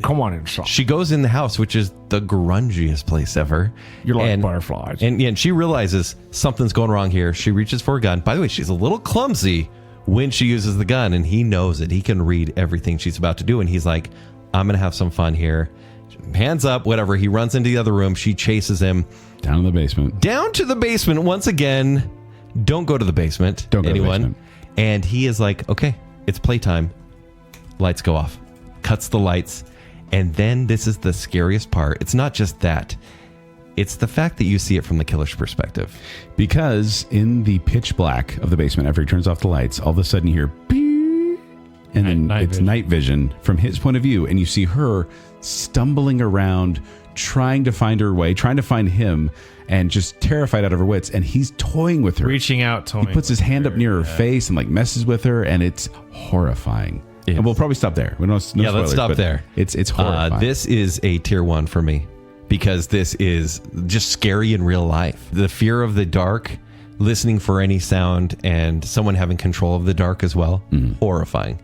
come on inside. She goes in the house, which is the grungiest place ever. You're like and, butterflies. And she realizes something's going wrong here. She reaches for a gun. By the way, she's a little clumsy when she uses the gun, and he knows it. He can read everything she's about to do, and he's like, I'm going to have some fun here. Hands up, whatever. He runs into the other room. She chases him Down in the basement. down to the basement once again. Don't go to the basement. Don't go to the anyone. basement. And he is like, okay, it's playtime. Lights go off. Cuts the lights. And then this is the scariest part. It's not just that. It's the fact that you see it from the killer's perspective. Because in the pitch black of the basement, after he turns off the lights, all of a sudden you hear beep, and then Night it's vision. night vision from his point of view, and you see her stumbling around, trying to find her way, trying to find him, and just terrified out of her wits. And he's toying with her. Reaching out to He puts his hand up near her face and like messes with her, and it's horrifying. Yes. And we'll probably stop there. No Let's spoilers, stop but there. It's horrifying. This is a tier 1 for me because this is just scary in real life. The fear of the dark, listening for any sound, and someone having control of the dark as well. Horrifying.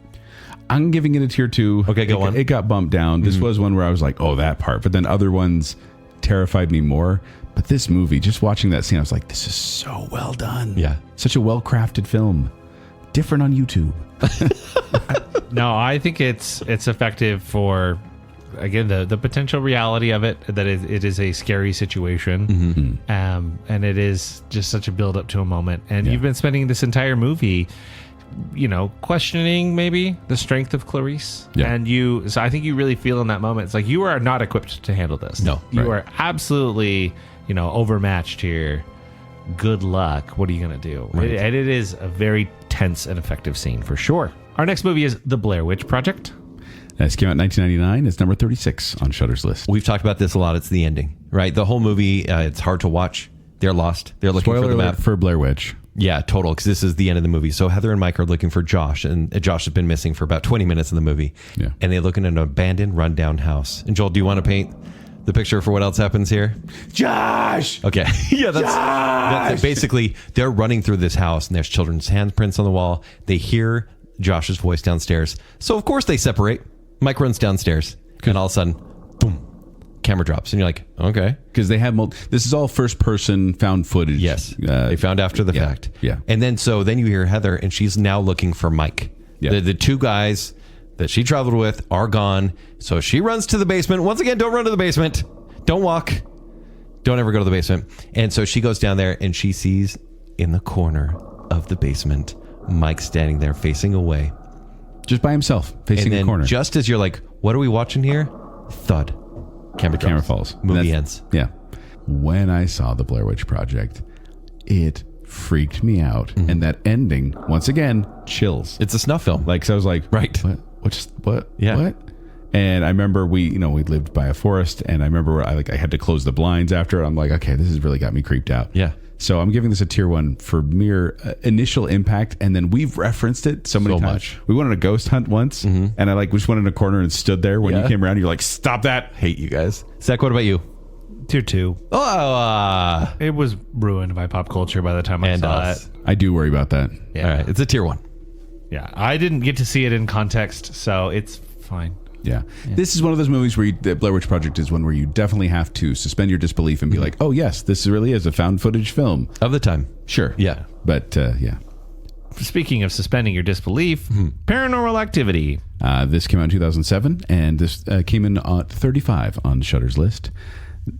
I'm giving it a tier 2. Okay, go on. It got bumped down. This was one where I was like, oh, that part. But then other ones terrified me more. But this movie, just watching that scene, I was like, this is so well done. Yeah. Such a well-crafted film. Different on YouTube. No, I think it's effective for again, the potential reality of it, that it is a scary situation. And it is just such a build up to a moment. And you've been spending this entire movie, questioning maybe the strength of Clarice. Yeah. And so I think you really feel in that moment, it's like you are not equipped to handle this. No. You are absolutely, overmatched here. Good luck. What are you going to do? Right. And it is a very tense and effective scene for sure. Our next movie is The Blair Witch Project. This came out in 1999. It's number 36 on Shudder's list. We've talked about this a lot. It's the ending, right? The whole movie, it's hard to watch. They're lost. They're looking Spoiler for the map. alert for Blair Witch. Yeah, total, because this is the end of the movie. So Heather and Mike are looking for Josh, and Josh has been missing for about 20 minutes in the movie. Yeah. And they look in an abandoned, rundown house. And Joel, do you want to paint the picture for what else happens here? Josh! Okay. Yeah, that's it. Basically, they're running through this house, and there's children's handprints on the wall. They hear Josh's voice downstairs. So, of course, they separate. Mike runs downstairs, and all of a sudden, boom, camera drops. And you're like, okay. Because they have this is all first person found footage. Yes. They found after the fact. Yeah. And then you hear Heather, and she's now looking for Mike. Yeah. The two guys that she traveled with are gone. So she runs to the basement. Once again, don't run to the basement. Don't walk. Don't ever go to the basement. And so she goes down there, and she sees in the corner of the basement Mike standing there facing away. Just by himself, facing And then the corner. just as you're like, what are we watching here? Thud. Camera drops. falls. Movie ends. Yeah. When I saw The Blair Witch Project, it freaked me out. And that ending, once again, chills. It's a snuff film. So I was like, Right. What? Yeah. What? And I remember we lived by a forest, and I remember I had to close the blinds after. I'm like, okay, this has really got me creeped out. Yeah. So I'm giving this a tier 1 for mere initial impact, and then we've referenced it so many times. Much. We went on a ghost hunt once, and I just went in a corner and stood there when you came around. You're like, stop that! Hate you guys. Zach, what about you? Tier 2. Oh, It was ruined by pop culture by the time I and saw us. it. I do worry about that. Yeah. All right, it's a tier 1. Yeah. I didn't get to see it in context, so it's fine. Yeah. This is one of those movies where the Blair Witch Project is one where you definitely have to suspend your disbelief and be like, oh, yes, this really is a found footage film. Of the time. Sure. Yeah. But, yeah. Speaking of suspending your disbelief, Paranormal Activity. This came out in 2007, and this came in at 35 on Shudder's list.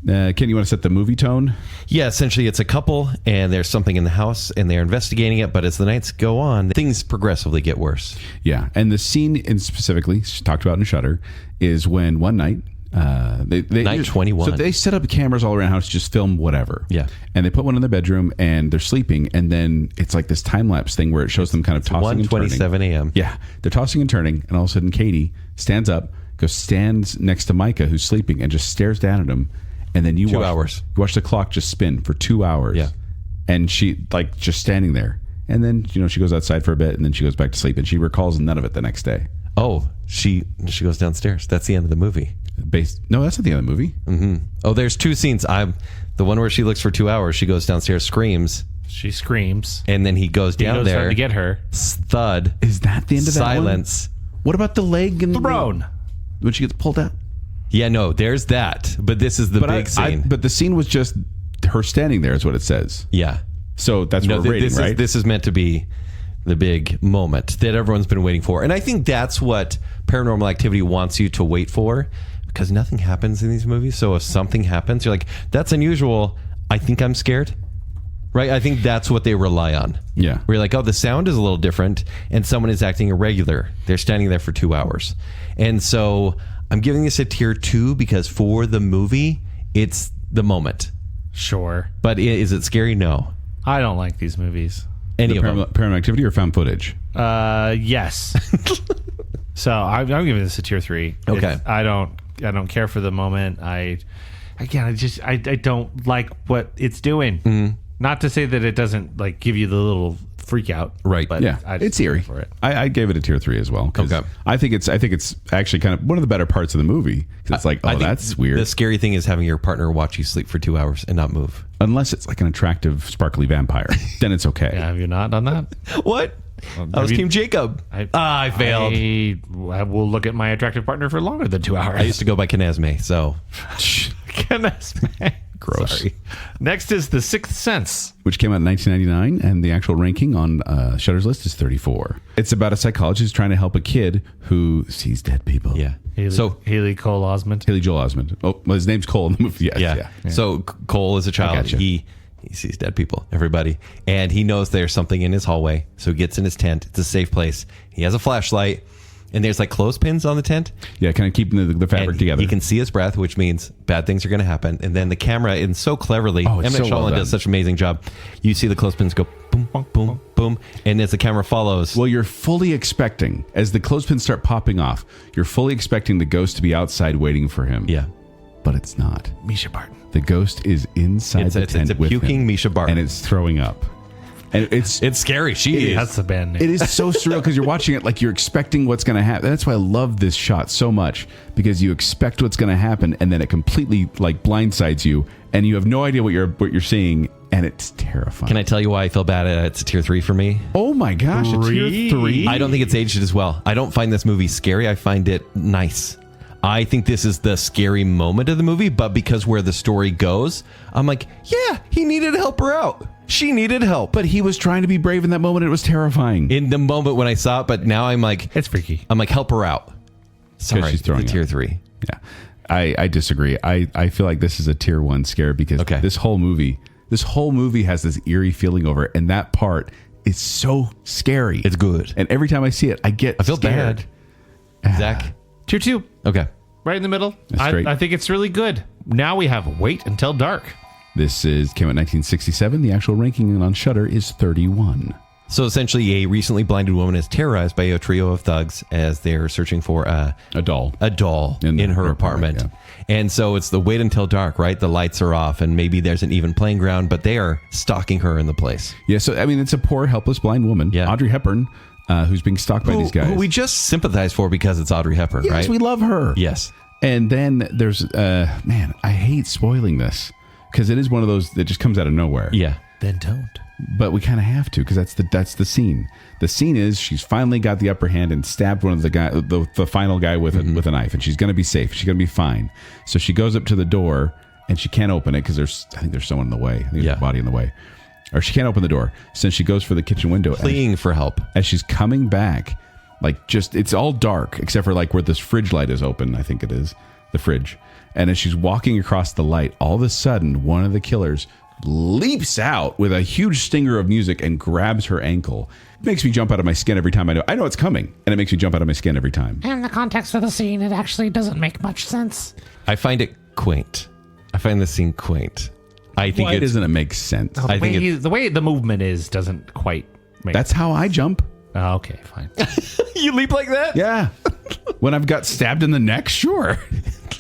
Ken, you want to set the movie tone? Yeah, essentially it's a couple, and there's something in the house, and they're investigating it, but as the nights go on, things progressively get worse. Yeah, and the scene specifically talked about in Shudder is when one night Night 21. So they set up cameras all around the house to just film whatever. Yeah. And they put one in their bedroom, and they're sleeping, and then it's like this time lapse thing where it shows them kind of tossing and turning. 1:27 a.m. Yeah, they're tossing and turning, and all of a sudden Katie stands up, stands next to Micah, who's sleeping, and just stares down at him. And then you 2 hours. You watch the clock just spin for 2 hours. Yeah. And she just standing there. And then, she goes outside for a bit, and then she goes back to sleep, and she recalls none of it the next day. Oh, she goes downstairs. That's the end of the movie. No, that's not the end of the movie. Mm-hmm. Oh, there's two scenes. The one where she looks for 2 hours, she goes downstairs, screams. She screams. And then he goes down there. Trying to get her. Thud. Is that the end of that one? Silence. What about the leg and Thrown. when she gets pulled out? Yeah, no, there's that. But this is the big scene. But the scene was just her standing there is what it says. Yeah. So that's what we're rating, right? This is meant to be the big moment that everyone's been waiting for. And I think that's what Paranormal Activity wants you to wait for, because nothing happens in these movies. So if something happens, you're like, that's unusual. I think I'm scared. Right? I think that's what they rely on. Yeah. Where you're like, oh, the sound is a little different and someone is acting irregular. They're standing there for 2 hours. And so I'm giving this a tier 2 because for the movie, it's the moment. Sure. But is it scary? No. I don't like these movies. Any of them. Paranormal Activity or found footage? Yes. So I'm giving this a tier 3. Okay. I don't care for the moment. I don't like what it's doing. Mm-hmm. Not to say that it doesn't like give you the little freak out, right? But yeah, it's eerie. For it. I gave it a tier 3 as well. Okay. I think it's actually kind of one of the better parts of the movie. It's like, oh, that's weird. The scary thing is having your partner watch you sleep for 2 hours and not move. Unless it's like an attractive, sparkly vampire, then it's okay. Yeah, have you not done that? What? I was Team Jacob. I failed. I will look at my attractive partner for longer than 2 hours. I used to go by Kinesme, so. Kinesme. Gross. Sorry. Next is The Sixth Sense. Which came out in 1999, and the actual ranking on Shudder's list is 34. It's about a psychologist trying to help a kid who sees dead people. Yeah. Haley Cole Osment. Haley Joel Osment. Oh, well, his name's Cole in the movie. Yes, Yeah. So Cole is a child. gotcha. He sees dead people, everybody. And he knows there's something in his hallway. So he gets in his tent. It's a safe place. He has a flashlight. And there's like clothespins on the tent. Yeah, kind of keeping the fabric And together. He can see his breath, which means bad things are going to happen. And then the camera, and so cleverly, Oh, it's M. so Night well Shyamalan done. does such an amazing job. You see the clothespins go boom, boom, boom. And as the camera follows, Well, you're fully expecting, as the clothespins start popping off, you're fully expecting the ghost to be outside waiting for him. yeah. But it's not. Misha Barton. The ghost is inside the tent It's a with puking him, Misha Barton. and it's throwing up. And it's scary. She is. That's the band name. it is so surreal because you're watching it like you're expecting what's going to happen. That's why I love this shot so much, because you expect what's going to happen, and then it completely like blindsides you, and you have no idea what you're seeing, and it's terrifying. Can I tell you why I feel bad at it? It's a tier 3 for me. Oh my gosh, a tier 3. I don't think it's aged as well. I don't find this movie scary. I find it nice. I think this is the scary moment of the movie, but because where the story goes, I'm like, yeah, he needed to help her out. She needed help. But he was trying to be brave in that moment. It was terrifying. In the moment when I saw it, but now I'm like, It's freaky. I'm like, help her out. Sorry, she's throwing it's a tier up. 3. Yeah, I disagree. I feel like this is a tier 1 scare because Okay. this whole movie has this eerie feeling over it, and that part is so scary. It's good. And every time I see it, I feel scared. bad. Zach? Tier 2. Okay. Right in the middle. That's great. I think it's really good. Now we have Wait Until Dark. This came out in 1967. The actual ranking on Shudder is 31. So essentially, a recently blinded woman is terrorized by a trio of thugs as they're searching for A doll. a doll In in her her apartment. apartment, And so it's the wait until dark, right? The lights are off and maybe there's an even playing ground, but they are stalking her in the place. Yeah, so I mean, it's a poor, helpless, blind woman, Yeah. Audrey Hepburn, who's being stalked by these guys. Who we just sympathize for because it's Audrey Hepburn, yes, right? we love her. Yes. And then there's, man, I hate spoiling this because it is one of those that just comes out of nowhere. Yeah. Then don't. But we kind of have to because that's the scene. The scene is she's finally got the upper hand and stabbed one of the final guy with a knife, and she's going to be safe. She's going to be fine. So she goes up to the door and she can't open it because I think there's someone in the way. I think there's a body in the way, or she can't open the door. So she goes for the kitchen window, Pleading for help. as she's coming back. Like it's all dark except for like where this fridge light is open. I think it is the fridge. And as she's walking across the light, all of a sudden one of the killers leaps out with a huge stinger of music and grabs her ankle. It makes me jump out of my skin every time I know it's coming, and it makes me jump out of my skin every time. In the context of the scene, it actually doesn't make much sense. I find it quaint. I find this scene quaint. I think Why doesn't it make sense? I think The way the movement is doesn't quite make That's how I jump. Oh, okay, fine. you leap like that? Yeah. When I've got stabbed in the neck, sure.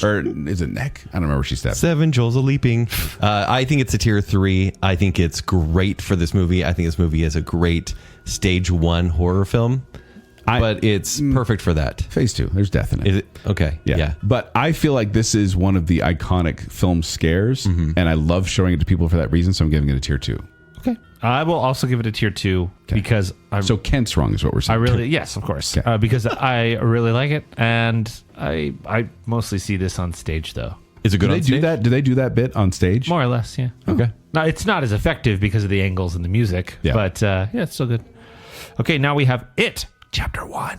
Or is it neck? I don't remember where she stabbed. 7 Joel's a leaping. I think it's a tier 3. I think it's great for this movie. I think this movie is a great stage 1 horror film, but it's perfect for that. Phase 2. There's death in it. Is it okay? Yeah. But I feel like this is one of the iconic film scares, and I love showing it to people for that reason, so I'm giving it a tier 2. Okay. I will also give it a tier 2 because So Kent's wrong is what we're saying. yes, of course, Okay. because I really like it, and I mostly see this on stage though. Is it good Do on they stage? do that? Do they do that bit on stage? More or less, yeah. Okay. Now it's not as effective because of the angles and the music, Yeah. but yeah, it's still good. Okay, now we have It Chapter 1.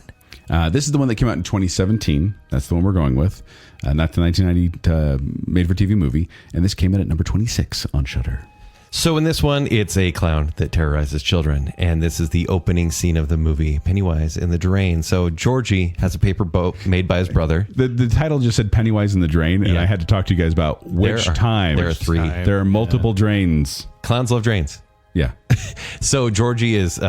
This is the one that came out in 2017. That's the one we're going with. Not the 1990 made-for-TV movie. And this came in at number 26 on Shudder. So in this one, it's a clown that terrorizes children. And this is the opening scene of the movie, Pennywise in the Drain. So Georgie has a paper boat made by his brother. The title just said Pennywise in the Drain, and Yeah. I had to talk to you guys about which time. There are 3. There are multiple drains. Clowns love drains. Yeah. So Georgie is,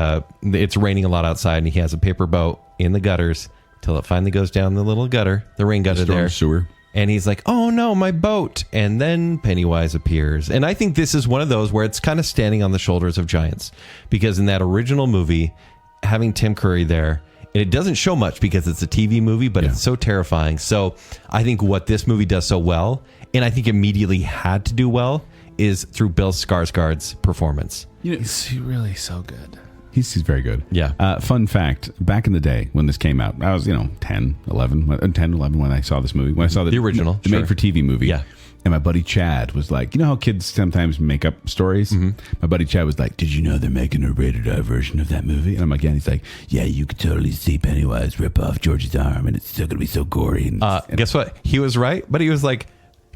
it's raining a lot outside, and he has a paper boat in the gutters till it finally goes down the little gutter, the rain gutter Storm there. sewer. And he's like, oh no, my boat. And then Pennywise appears. And I think this is one of those where it's kind of standing on the shoulders of giants. Because in that original movie, having Tim Curry there, and it doesn't show much because it's a TV movie, but it's so terrifying. So I think what this movie does so well, and I think immediately had to do well, is through Bill Skarsgård's performance. It's really so good. He's very good. Yeah. Fun fact, back in the day when this came out, I was, 10, 11 when I saw this movie. When I saw The original, the sure. made-for-TV movie. Yeah. And my buddy Chad was like, you know how kids sometimes make up stories? My buddy Chad was like, did you know they're making a rated R version of that movie? And I'm like, yeah. And he's like, yeah, you could totally see Pennywise rip off George's arm, and it's still going to be so gory. And guess what? He was right, but he was like,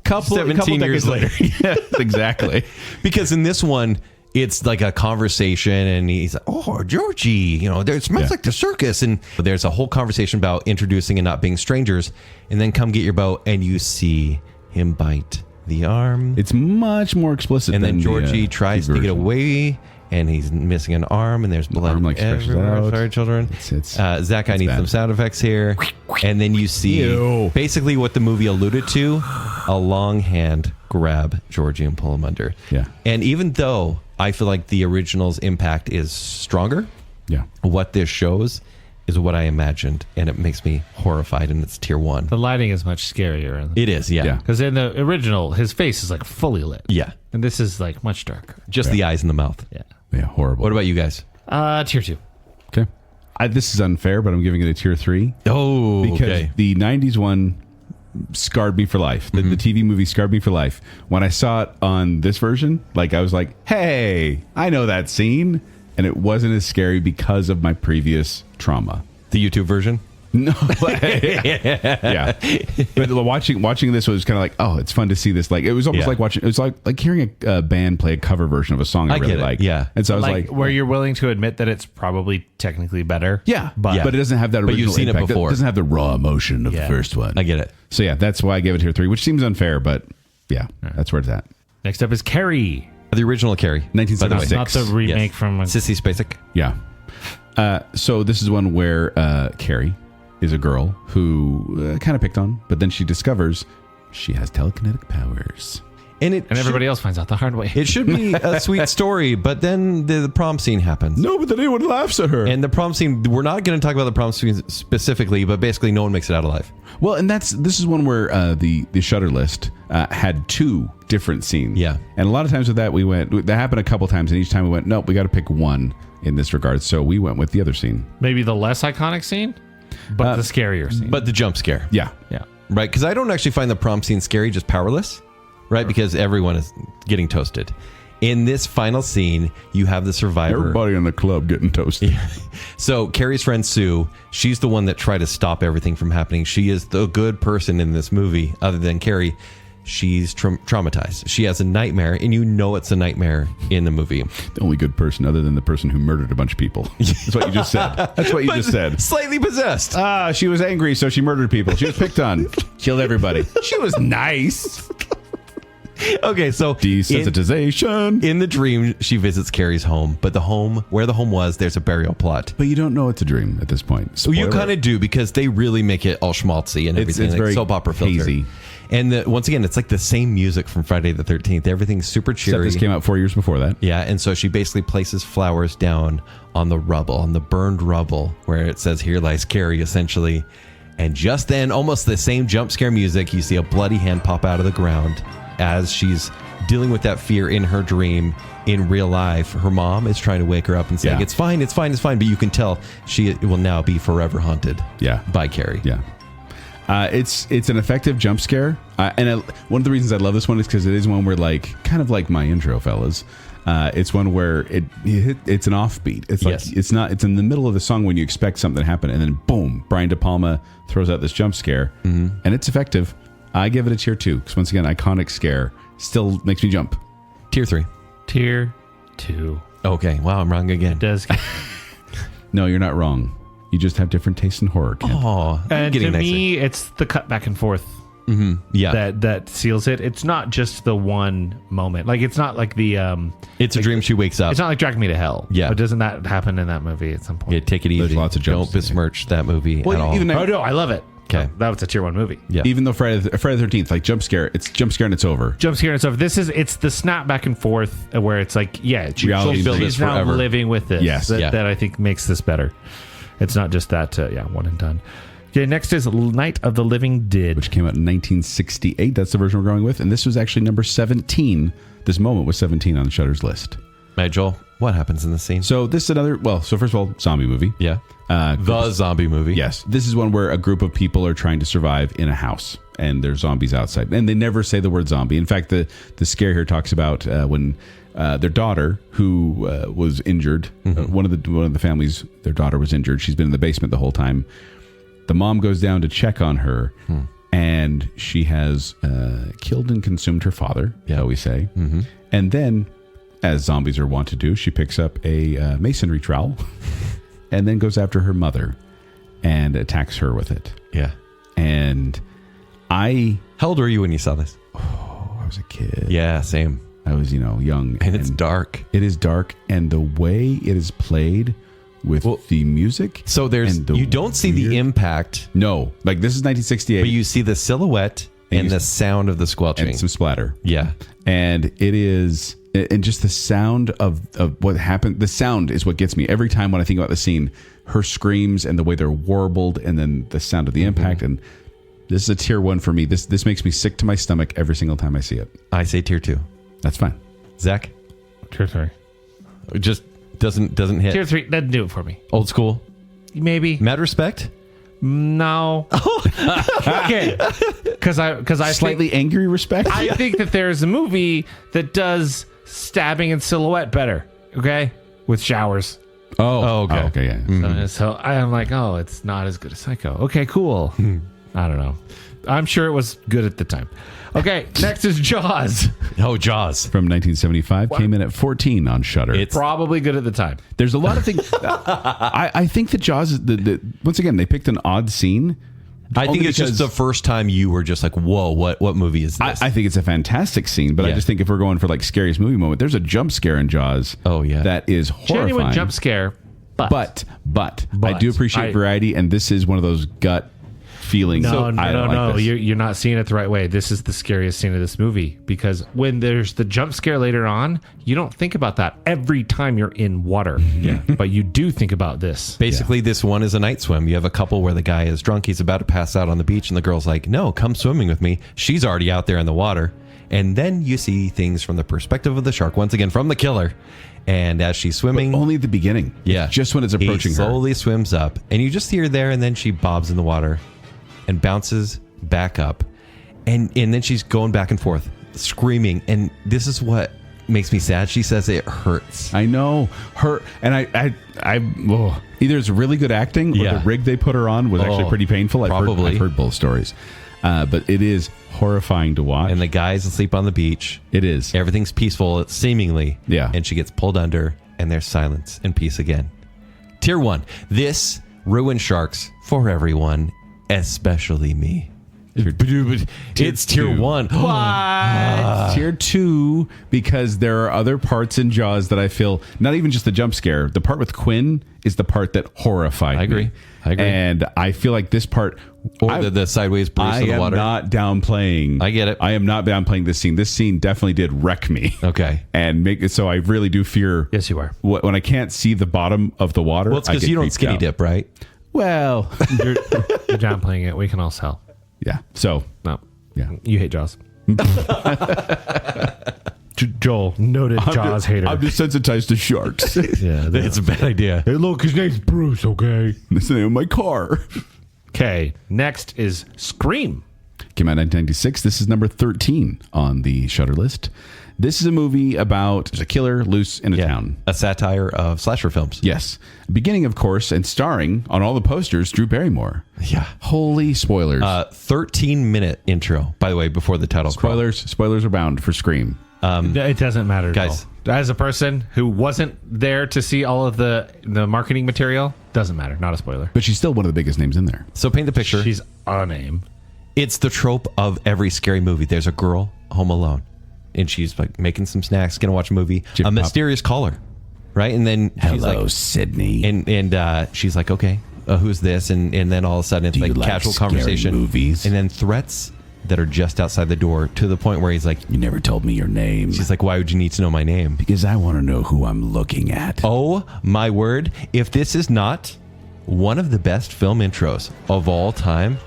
17 years later. Yes, exactly. Because in this one, it's like a conversation, and he's like, oh, Georgie, you know, it smells like the circus. And there's a whole conversation about introducing and not being strangers. And then come get your boat, and you see him bite the arm. It's much more explicit. And than then Georgie tries to get version. away, and he's missing an arm, and there's blood arm, like, stretches everywhere. out. Sorry, children. Zach, I need bad. some sound effects here. And then you see basically what the movie alluded to, a long hand grab Georgie and pull him under. Yeah. And even though I feel like the original's impact is stronger, what this shows is what I imagined, and it makes me horrified, and it's tier 1. The lighting is much scarier. It is, yeah. Because in the original, his face is like fully lit. Yeah. And this is like much darker. Just the eyes and the mouth. Yeah. Yeah, horrible. What about you guys? Tier 2. Okay. This is unfair, but I'm giving it a tier 3. Oh, because the 90s one scarred me for life. The TV movie scarred me for life. When I saw it on this version, like I was like, hey, I know that scene. And it wasn't as scary because of my previous trauma. The YouTube version? No, but, yeah. But watching this was kind of like, oh, it's fun to see this. Like it was almost like watching. It was like hearing a band play a cover version of a song I really like. Yeah, and so I was like, where you're willing to admit that it's probably technically better. Yeah, but it doesn't have that original. But you've seen impact. it before. It doesn't have the raw emotion of the first one. I get it. So yeah, that's why I gave it tier 3, which seems unfair, but yeah, that's where it's at. Next up is Carrie. The original Carrie, 1976. Not the remake from Sissy Spacek. Yeah. So this is one where Carrie is a girl who kind of picked on, but then she discovers she has telekinetic powers. And everybody else finds out the hard way. It should be a sweet story, but then the prom scene happens. No, but then everyone laughs at her. And the prom scene, we're not going to talk about the prom scene specifically, but basically no one makes it out alive. Well, and this is one where the Shudder list had 2 different scenes. Yeah. And a lot of times with that, that happened a couple times, and each time we went, nope, we got to pick one in this regard. So we went with the other scene. Maybe the less iconic scene, but the scarier scene. But the jump scare. Yeah. Yeah. Right? Because I don't actually find the prom scene scary, just powerless. Right? Because everyone is getting toasted. In this final scene, you have the survivor. Everybody in the club getting toasted. So Carrie's friend Sue, she's the one that tried to stop everything from happening. She is the good person in this movie, other than Carrie. She's traumatized. She has a nightmare, and you know it's a nightmare in the movie. The only good person other than the person who murdered a bunch of people. That's what you just said. That's what you just said. Slightly possessed. She was angry, so she murdered people. She was picked on. Killed everybody. She was nice. Okay, so desensitization. In the dream, she visits Carrie's home, but where the home was, there's a burial plot. But you don't know it's a dream at this point. Well, you kind of do, because they really make it all schmaltzy and everything. It's like very soap opera filter. hazy. And once again, it's like the same music from Friday the 13th. Everything's super cheery. This came out 4 years before that. Yeah, and so she basically places flowers down on the rubble, on the burned rubble, where it says, "Here lies Carrie," essentially. And just then, almost the same jump scare music, you see a bloody hand pop out of the ground as she's dealing with that fear in her dream. In real life, her mom is trying to wake her up and saying, "It's fine, it's fine, it's fine." But you can tell she will now be forever haunted. By Carrie. Yeah. It's an effective jump scare, and one of the reasons I love this one is because it is one where, like, kind of like my intro, fellas. It's one where it's an offbeat. It's like it's in the middle of the song when you expect something to happen, and then boom, Brian De Palma throws out this jump scare, and it's effective. I give it a tier 2 because once again, iconic scare still makes me jump. Tier 3. Tier 2. Okay, wow, I'm wrong again. It does. No, you're not wrong. You just have different tastes in horror. Kent. Oh, and to me, it's the cut back and forth. That seals it. It's not just the one moment. Like, it's not like the it's a dream she wakes up. It's not like Drag Me to Hell. Yeah. But doesn't that happen in that movie at some point? Yeah, take it easy. There's lots of jumps. Don't besmirch that movie at all. No, I love it. Okay. That was a tier 1 movie. Yeah. Even though Friday the 13th, like jump scare, it's jump scare and it's over. Jump scare and stuff. It's the snap back and forth where it's like, Reality she's now forever. living with this. Yes. That I think makes this better. It's not just that, one and done. Okay, next is Night of the Living Dead, which came out in 1968. That's the version we're going with. And this was actually number 17. This moment was 17 on Shudder's list. Hey, Joel, What happens in the scene? So this is another, so first of all, zombie movie. Yeah. The zombie movie. Yes. This is one where a group of people are trying to survive in a house and there's zombies outside. And they never say the word zombie. In fact, the scare here talks about when their daughter, who was injured, one of the families, their daughter was injured. She's been in the basement the whole time. The mom goes down to check on her and she has killed and consumed her father, shall we say. And then, as zombies are wont to do, she picks up a masonry trowel and then goes after her mother and attacks her with it. Yeah. And how old were you when you saw this? Oh, I was a kid. Yeah, same. I was, young. And it's dark. It is dark. And the way it is played with the music. So you don't see the impact. No. Like, this is 1968. But you see the silhouette and the sound of the squelching. And some splatter. Yeah. And it is... And just the sound of what happened. The sound is what gets me every time when I think about the scene. Her screams and the way they're warbled, and then the sound of the impact. And this is a tier 1 for me. This makes me sick to my stomach every single time I see it. I say tier 2. That's fine. Zach? Tier 3. It just doesn't hit. Tier 3 doesn't do it for me. Old school. Maybe. Mad respect? No. Okay. Because I Slightly angry respect. I think that there's a movie that does stabbing and silhouette better. Okay, with showers. Oh, okay. Okay, yeah. So I'm like, it's not as good as Psycho. Okay, cool. I don't know. I'm sure it was good at the time. Okay, next is Jaws. Oh, Jaws. From 1975, came in at 14 on Shudder. It's probably good at the time. There's a lot of things. I think that Jaws, once again, they picked an odd scene. I think it's just the first time you were just like, whoa, what movie is this? I think it's a fantastic scene, but I just think if we're going for like scariest movie moment, there's a jump scare in Jaws. Oh, yeah. That is horrifying. Genuine jump scare, but I do appreciate variety, and this is one of those gut feelings. No. You're not seeing it the right way. This is the scariest scene of this movie, because when there's the jump scare later on, you don't think about that every time you're in water. Yeah. But you do think about this. Basically, this one is a night swim. You have a couple where the guy is drunk. He's about to pass out on the beach, and the girl's like, no, come swimming with me. She's already out there in the water. And then you see things from the perspective of the shark, once again, from the killer. And as she's swimming... But only the beginning. Yeah. Just when it's approaching he slowly swims up. And you just see her there, and then she bobs in the water and bounces back up, and then she's going back and forth screaming, and this is what makes me sad. She says it hurts. I know her, and I either it's really good acting or the rig they put her on was actually pretty painful. I've heard both stories, but it is horrifying to watch. And the guy's asleep on the beach. It is. Everything's peaceful, seemingly. Yeah. And she gets pulled under, and there's silence and peace again. Tier 1. This ruined sharks for everyone, especially me. It's tier 1. What? Tier 2, because there are other parts in Jaws that I feel, not even just the jump scare, the part with Quinn is the part that horrified me. I agree. And I feel like this part... Or the sideways Bruce in the water. I am not downplaying. I get it. I am not downplaying this scene. This scene definitely did wreck me. Okay. And make it so I really do fear... Yes, you are. When I can't see the bottom of the water, well, it's because you don't skinny dip, right? Well... You're downplaying it. We can all tell. Yeah. So... No. Yeah. You hate Jaws. Joel, noted Jaws hater. I'm desensitized to sharks. Yeah, it's a bad idea. Hey, look, his name's Bruce, okay? That's the name of my car. Okay, next is Scream. Came out in 1996. This is number 13 on the Shudder list. This is a movie about there's a killer loose in a town. A satire of slasher films. Yes. Beginning, of course, and starring on all the posters, Drew Barrymore. Yeah. Holy spoilers. 13-minute intro, by the way, before the title. Spoilers are bound for Scream. It doesn't matter, guys. As a person who wasn't there to see all of the marketing material, doesn't matter. Not a spoiler. But she's still one of the biggest names in there. So paint the picture. She's a name. It's the trope of every scary movie. There's a girl home alone, and she's like making some snacks, gonna watch a movie. A mysterious caller, right? And then she's like, Sydney. And she's like, okay, who's this? And then all of a sudden it's like casual conversation, movies? And then threats that are just outside the door, to the point where he's like, you never told me your name. She's like, why would you need to know my name? Because I want to know who I'm looking at. Oh my word. If this is not one of the best film intros of all time,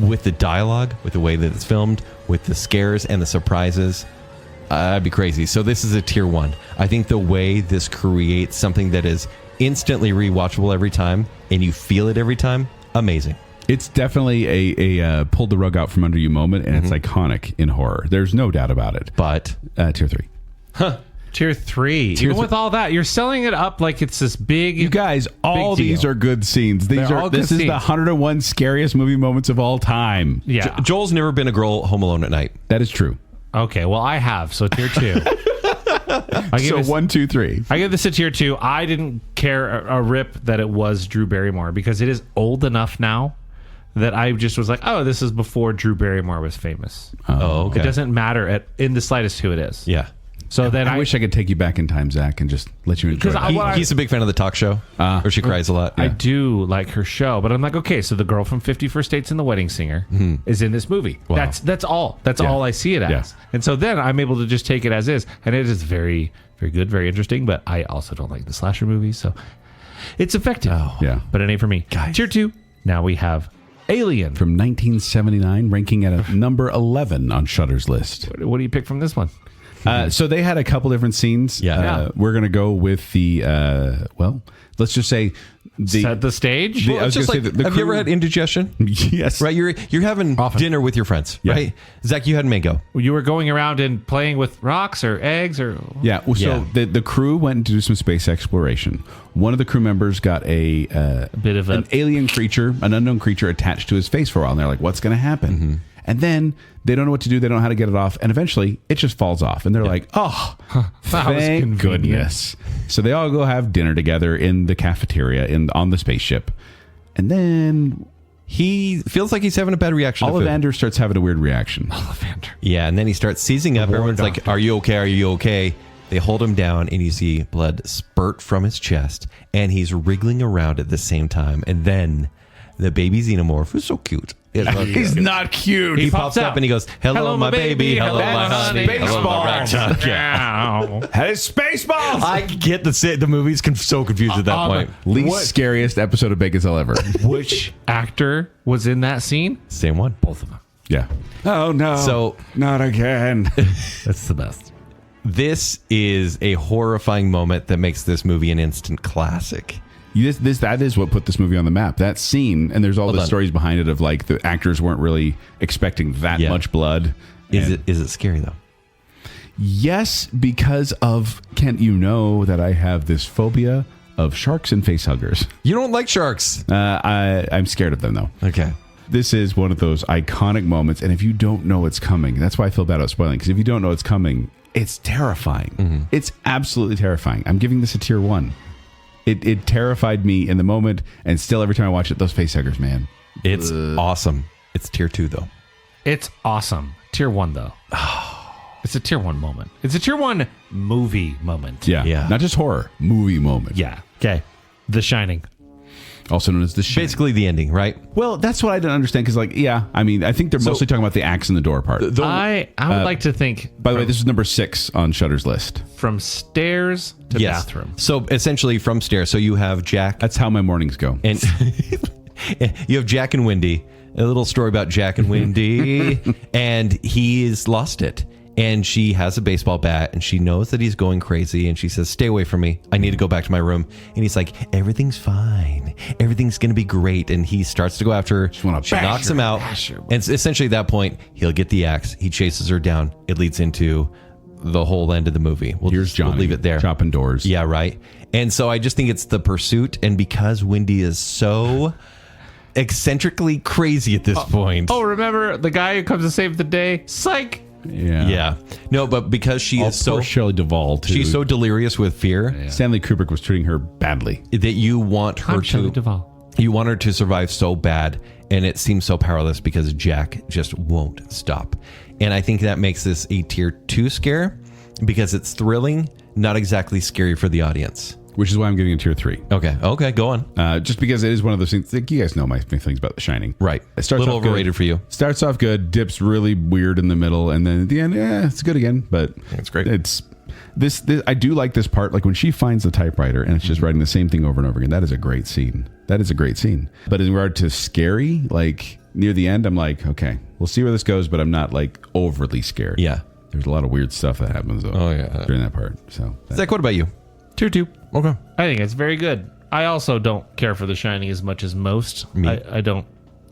with the dialogue, with the way that it's filmed, with the scares and the surprises, I'd be crazy. So this is a tier 1. I think the way this creates something that is instantly rewatchable every time, and you feel it every time, amazing. It's definitely a pulled the rug out from under you moment, and it's iconic in horror. There's no doubt about it. But tier 3. Tier 3. Even with all that, you're selling it up like it's this big. You guys, all big these deal. are good scenes. This is the 101 scariest movie moments of all time. Yeah. Joel's never been a girl home alone at night. That is true. Okay, well, I have. So tier 2. So 1, 2, 3. I give this a tier 2. I didn't care a rip that it was Drew Barrymore because it is old enough now that I just was like, oh, this is before Drew Barrymore was famous. Oh, okay. It doesn't matter in the slightest who it is. Yeah. So then I wish I could take you back in time, Zach, and just let you enjoy it. He's a big fan of the talk show, where she cries a lot. I do like her show, but I'm like, okay, so the girl from 50 First Dates and the Wedding Singer is in this movie. Wow. That's all. That's all I see it as. Yeah. And so then I'm able to just take it as is, and it is very, very good, very interesting. But I also don't like the slasher movies, so it's effective. Yeah. But it ain't for me. Guys. Tier 2. Now we have Alien. From 1979, ranking at a number 11 on Shudder's list. What do you pick from this one? So they had a couple different scenes. Yeah. We're going to go with the, let's just say Set the stage. I was Just gonna like, say the have you ever crew- had indigestion? Yes. Right, you're having dinner with your friends, right? Zach, you had mango. You were going around and playing with rocks or eggs or... Yeah. Well, so Yeah. the crew went to do some space exploration. One of the crew members got a bit of an alien creature, an unknown creature attached to his face for a while. And they're like, what's going to happen? And then they don't know what to do. They don't know how to get it off. And eventually it just falls off. And they're like, oh, That was thank convenient. goodness. So they all go have dinner together in the cafeteria on the spaceship. And then He feels like he's having a bad reaction to food. Ollivander starts having a weird reaction. Yeah, and then he starts seizing up. Everyone's like, are you okay? Are you okay? They hold him down, and you see blood spurt from his chest, and he's wriggling around at the same time. And then the baby xenomorph, who's so cute. He's not cute. He pops up and he goes, hello, my baby. Hello, my honey. Hello, my ragtime. Yeah. Has Spaceballs. I get the movie's so confused at that point. Least scariest episode of Baconsale ever. Which actor was in that scene? Same one. Both of them. Yeah. Oh, no. So not again. That's the best. this is a horrifying moment that makes this movie an instant classic. That is what put this movie on the map. That scene, and there's all the on. stories behind it of like the actors weren't really expecting that much blood. Is And- it scary though? Yes, because of Kent. You know that I have this phobia of sharks and facehuggers. You don't like sharks. I'm scared of them though. Okay. This is one of those iconic moments, and if you don't know it's coming, that's why I feel bad about spoiling. Because if you don't know it's coming, it's terrifying. It's absolutely terrifying. I'm giving this a tier 1. It terrified me in the moment, and still every time I watch it, those facehuggers, man. It's awesome. It's tier 2 though. It's awesome. Tier 1, though. It's a tier 1 moment. It's a tier 1 movie moment. Yeah. Not just horror, movie moment. Yeah. Okay. The Shining. Also known as The Shining. Basically the ending, right? Well, that's what I didn't understand, because I think they're mostly talking about the axe in the door part. I would like to think By the way, this is number 6 on Shudder's list. from stairs to bathroom. So essentially from stairs. So you have Jack That's how my mornings go. and you have Jack and Wendy. A little story about Jack and Wendy, and he's lost it. And she has a baseball bat, and she knows that he's going crazy, and she says, "Stay away from me. I need to go back to my room." And he's like, "Everything's fine. Everything's gonna be great." And he starts to go after her. She knocks him out, and essentially at that point, he'll get the axe. He chases her down. It leads into the whole end of the movie. Here's Johnny. We'll leave it there. Chopping doors. Yeah, right. And so I just think it's the pursuit, and because Wendy is so eccentrically crazy at this point. Oh, remember the guy who comes to save the day? Psych. Yeah. Yeah. No, but because she is so poor Shelley Duvall, too. she's so delirious with fear Stanley Kubrick was treating her badly. that you want her I'm Shelley to Duvall. you want her to survive so bad, and it seems so powerless because Jack just won't stop. And I think that makes this a tier 2 scare because it's thrilling, not exactly scary for the audience. Which is why I'm giving it tier 3. Okay, go on. Just because it is one of those things. Like, you guys know my feelings about The Shining. Right. It starts Little off good. overrated for you. Starts off good, dips really weird in the middle, and then at the end, it's good again. But It's great. It's this. I do like this part. Like when she finds the typewriter and it's just writing the same thing over and over again. That is a great scene. But in regard to scary, like near the end, I'm like, okay, we'll see where this goes. But I'm not like overly scared. Yeah. There's a lot of weird stuff that happens though. Oh, yeah. During that part. So Zach, what about you? Tier 2. Okay. I think it's very good. I also don't care for The Shining as much as most. I don't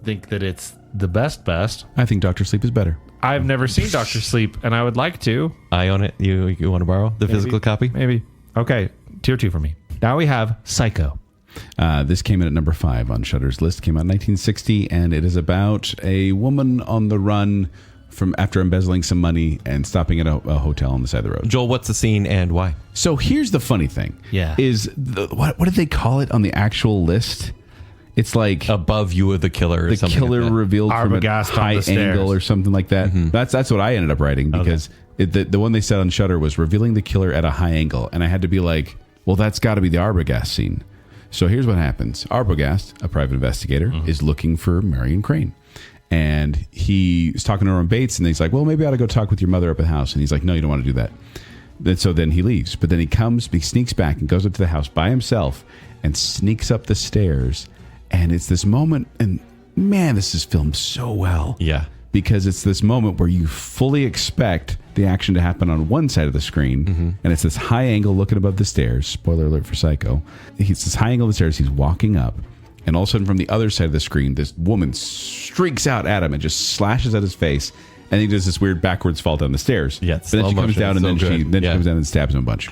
think that it's the best. I think Dr. Sleep is better. I've never seen Dr. Sleep, and I would like to. I own it. You want to borrow the physical copy? Maybe. Okay. Tier 2 for me. Now we have Psycho. This came in at number 5 on Shudder's list. Came out in 1960, and it is about a woman on the run from after embezzling some money and stopping at a hotel on the side of the road. Joel, what's the scene and why? So here's the funny thing. Yeah. Is what did they call it on the actual list? It's like Above you of the killer. Or the something killer like that. revealed from a Arbogast on high the stairs. angle or something like that. That's what I ended up writing because the one they said on Shudder was revealing the killer at a high angle, and I had to be like, well, that's got to be the Arbogast scene. So here's what happens. Arbogast, a private investigator, is looking for Marion Crane. And he's talking to Norman Bates, and he's like, well, maybe I ought to go talk with your mother up at the house. And he's like, no, you don't want to do that. Then he leaves. But then he sneaks back and goes up to the house by himself and sneaks up the stairs. And it's this moment, and man, this is filmed so well. Yeah. Because it's this moment where you fully expect the action to happen on one side of the screen, and it's this high angle looking above the stairs. Spoiler alert for Psycho. It's this high angle of the stairs. He's walking up, and all of a sudden from the other side of the screen, this woman streaks out at him and just slashes at his face, and he does this weird backwards fall down the stairs. Yeah, but then she comes down, and then she comes down and stabs him a bunch.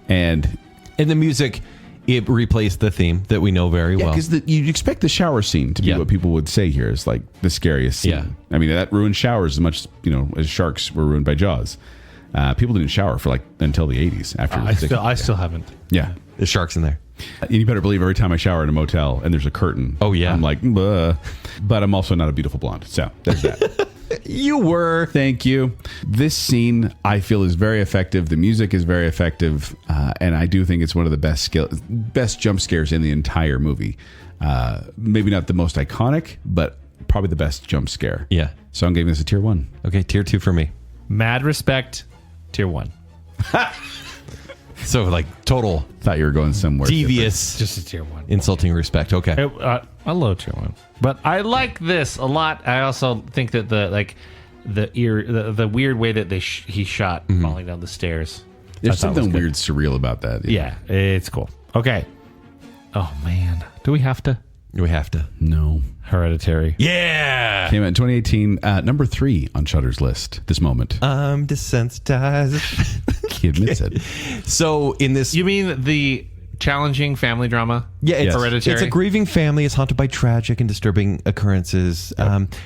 And the music, it replaced the theme that we know very well. because you'd expect the shower scene to be what people would say here is like the scariest scene. Yeah. I mean, that ruined showers as much as sharks were ruined by Jaws. People didn't shower for until the 80s. After I still haven't. yeah. The shark's in there. And you better believe every time I shower in a motel and there's a curtain. Oh, yeah. I'm like, "Bleh." But I'm also not a beautiful blonde. So there's that. You were. Thank you. This scene I feel is very effective. The music is very effective. And I do think it's one of the best jump scares in the entire movie. Maybe not the most iconic, but probably the best jump scare. Yeah. So I'm giving this a tier 1. Okay, tier 2 for me. Mad respect. Tier 1. So total Thought you were going somewhere devious, Just a tier 1. insulting respect. Okay. I love tier 1. But I like this a lot. I also think that the weird way that he shot falling down the stairs. There's something weird, surreal about that. Yeah, it's cool. Okay. Oh man, do we have to? We have to. No. Hereditary. Yeah. Came out in 2018, number 3 on Shudder's list. This moment. I'm desensitized. He admits it. So in this, You mean the challenging family drama? yeah, it's Hereditary. It's a grieving family. It's haunted by tragic and disturbing occurrences.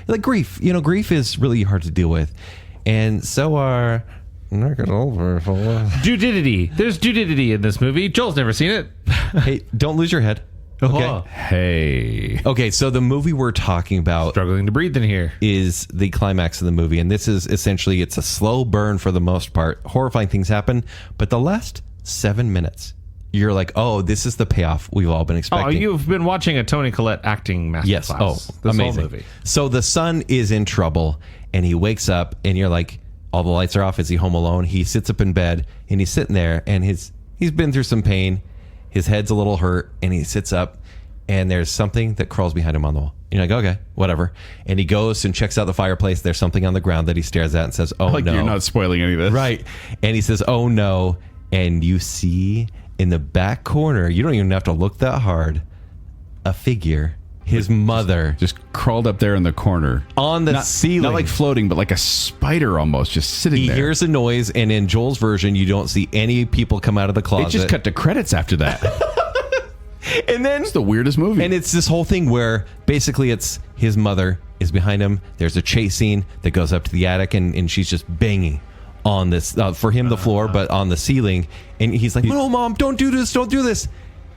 Like grief. Grief is really hard to deal with, and so are. Dudidity. There's dudidity in this movie. Joel's never seen it. Hey, don't lose your head. Okay. Oh. Hey. Okay, so the movie we're talking about Struggling to breathe in here. is the climax of the movie, and this is essentially, it's a slow burn for the most part. Horrifying things happen, but the last 7 minutes, you're like, oh, this is the payoff we've all been Oh, expecting. you've been watching a Toni Collette acting masterclass. Yes. Oh, this amazing. whole movie. So the son is in trouble, and he wakes up, and you're like, all the lights are off. Is he home alone? He sits up in bed, and he's sitting there, and he's been through some pain. His head's a little hurt, and he sits up, and there's something that crawls behind him on the wall. You're like, okay, whatever. And he goes and checks out the fireplace. There's something on the ground that he stares at and says, oh, no. You're not spoiling any of this. Right. And he says, oh, no. And you see in the back corner, you don't even have to look that hard, a figure, his mother, Just crawled up there in the corner. on the ceiling. Not like floating, but like a spider almost, just sitting He there. hears a noise, and in Joel's version, you don't see any people come out of the closet. It just cut to credits after that. and then It's the weirdest movie. And it's this whole thing where basically it's his mother is behind him. There's a chase scene that goes up to the attic, and she's just banging on this, for him, the floor, but on the ceiling. And he's like, no, Mom, don't do this. Don't do this.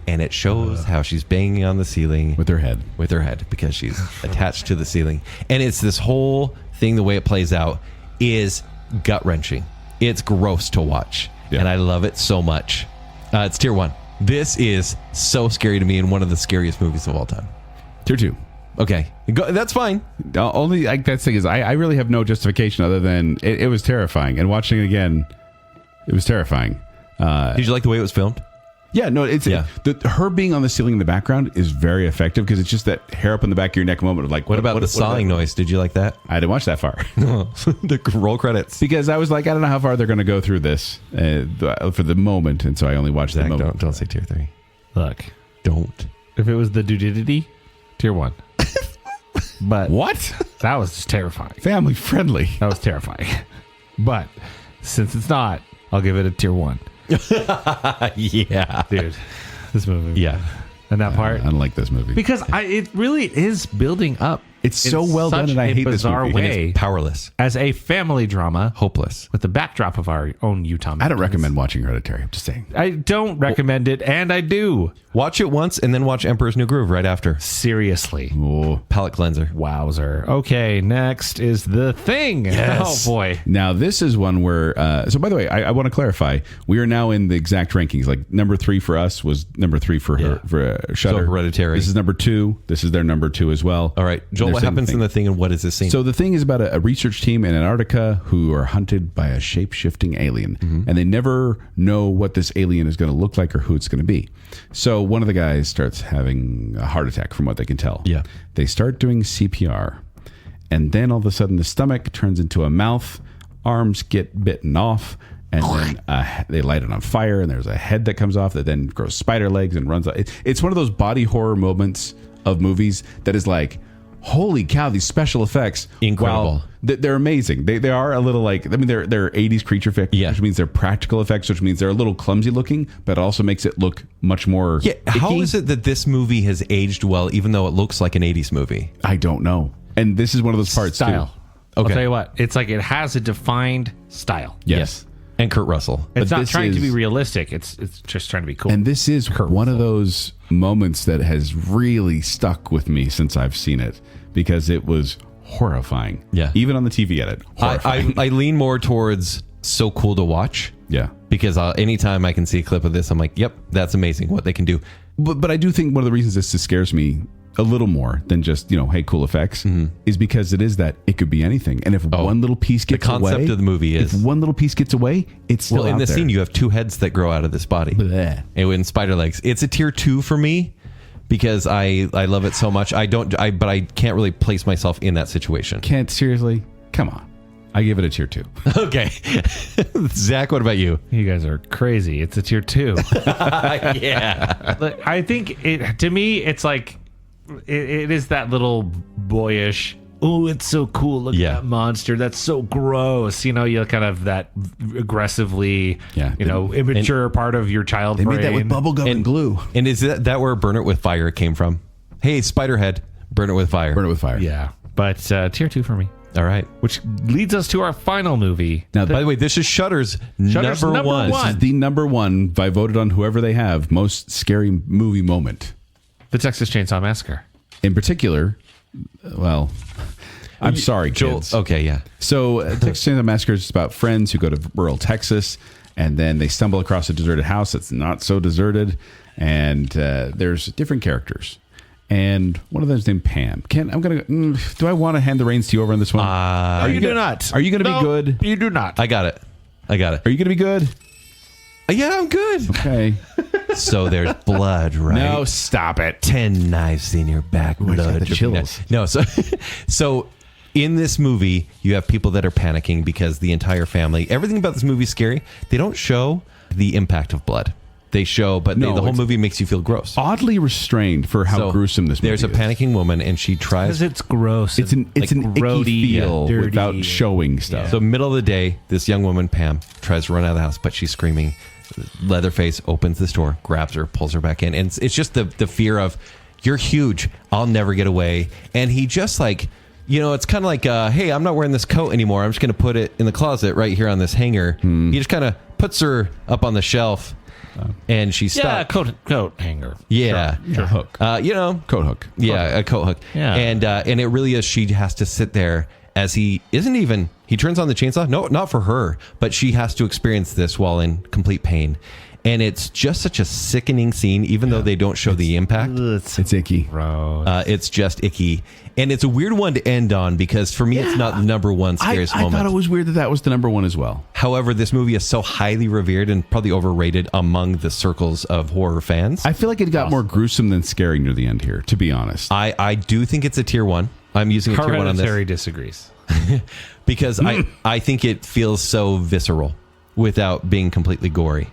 And it shows how she's banging on the ceiling with her head. with her head because she's attached to the ceiling. And it's this whole thing, the way it plays out is gut-wrenching. It's gross to watch. Yeah. And I love it so much. It's tier 1. This is so scary to me and one of the scariest movies of all time. Tier 2. Okay. That's fine. Only that thing is, I really have no justification other than it was terrifying. And watching it again, it was terrifying. Did you like the way it was filmed? Yeah, no, it's Yeah. her being on the ceiling in the background is very effective because it's just that hair up in the back of your neck moment of like, What about the sawing noise? Did you like that? I didn't watch that far The roll credits. because I was like, I don't know how far they're going to go through this for the moment, and so I only watched the Zach, moment. don't say tier 3. Look, Don't. if it was the Dudidity, tier 1. But What? that was just terrifying. Family friendly. That was terrifying. But since it's not, I'll give it a tier 1. Yeah. Dude, this movie. Yeah. And that part. I don't like this movie. Because it really is building up. It's so in well done, such and I a hate this bizarre movie. And way it's powerless. as a family drama Hopeless. with the backdrop of our own Utah. I don't mountains. recommend watching Hereditary. I'm just saying. I don't recommend it, and I do. Watch it once and then watch Emperor's New Groove right after. Seriously. Oh. Palate cleanser. Wowzer. Okay, next is The Thing. Yes. Oh, boy. Now, this is one where... so, by the way, I want to clarify. We are now in the exact rankings. Like, number 3 for us was number 3 for her, for Shudder. So Hereditary. This is number 2. This is their number 2 as well. All right. Joel, And what they're saying happens in The Thing and what is this scene? So the thing is about a research team in Antarctica who are hunted by a shape-shifting alien. And they never know what this alien is going to look like or who it's going to be. So one of the guys starts having a heart attack from what they can tell. Yeah. They start doing CPR. And then all of a sudden the stomach turns into a mouth, arms get bitten off, and then they light it on fire, and there's a head that comes off that then grows spider legs and runs. It's one of those body horror moments of movies that is like, holy cow, these special effects. Incredible. Wow, they're amazing. They are a little like, I mean, they're 80s creature effects, Yeah. which means they're practical effects, which means they're a little clumsy looking, but it also makes it look much more yeah, how icky. is it that this movie has aged well even though it looks like an 80s movie? I don't know. And this is one of those parts Style. too. I'll Okay. tell you what. It's like it has a defined style. Yes. And Kurt Russell. It's But not this trying to be is- realistic. It's just trying to be cool. And this is one of those moments that has really stuck with me since I've seen it because it was horrifying. Yeah. Even on the TV edit. Horrifying. I lean more towards so cool to watch. Yeah. Because anytime I can see a clip of this, I'm like, yep, that's amazing what they can do. But I do think one of the reasons this scares me a little more than just, hey, cool effects is because it is that it could be anything. And if one little piece gets away. The concept of the movie is. If one little piece gets away, it's still Well, in out this there. scene, you have 2 heads that grow out of this body. Bleh. And with spider legs. It's a tier 2 for me because I love it so much. But I can't really place myself in that situation. Can't, seriously? Come on. I give it a tier 2. Okay. Zach, what about you? you guys are crazy. It's a tier 2. Yeah. Look, I think to me, it's like it is that little boyish. Oh, it's so cool. Look Yeah. at that monster. That's so gross. You kind of that aggressively, Yeah. immature part of your child They brain. made that with bubblegum and glue. And is that where Burn It With Fire came from? Hey, Spiderhead, burn it with fire. Burn it with fire. Yeah. But tier 2 for me. All right. Which leads us to our final movie. Now, By the way, this is Shudder's number one. this is the number one, I voted on whoever they have, most scary movie moment. The Texas Chainsaw Massacre. In particular, well, I'm sorry, Joel. kids. Okay, yeah. So, Texas Chainsaw Massacre is about friends who go to rural Texas, and then they stumble across a deserted house that's not so deserted, and there's different characters. And one of them is named Pam. Do I want to hand the reins to you over on this one? You do not. Are you going to be good? You do not. I got it. Are you going to be good? Yeah, I'm good. Okay. So there's blood, right? No, stop it. 10 knives in your back. I got Blood the dripping down. chills. No, so in this movie, you have people that are panicking because the entire family, everything about this movie is scary. They don't show the impact of blood. They show, but No, the whole it's movie makes you feel gross. Oddly restrained for how So gruesome this movie There's a is. panicking woman, and she tries. Because it's gross. It's an icky grody, feel dirty. without showing stuff. So middle of the day, this young woman, Pam, tries to run out of the house, but she's screaming. Leatherface opens this door, grabs her, pulls her back in. And it's just the fear of, you're huge, I'll never get away. And he just like, it's kind of like, hey, I'm not wearing this coat anymore. I'm just going to put it in the closet right here on this hanger. He just kind of puts her up on the shelf, and she's stuck. coat hanger. Yeah. Sure. Hook. Coat hook. Yeah, a coat hook. Yeah. And it really is, she has to sit there as he turns on the chainsaw. No, not for her, but she has to experience this while in complete pain. And it's just such a sickening scene, even though they don't show the impact. It's icky. It's just icky. And it's a weird one to end on because for me, it's not the number one scariest moment. I thought it was weird that was the number one as well. However, this movie is so highly revered and probably overrated among the circles of horror fans. I feel like it got more gruesome than scary near the end here, to be honest. I do think it's a tier 1. I'm using a tier 1 on this. Hereditary disagrees. Because I think it feels so visceral without being completely gory.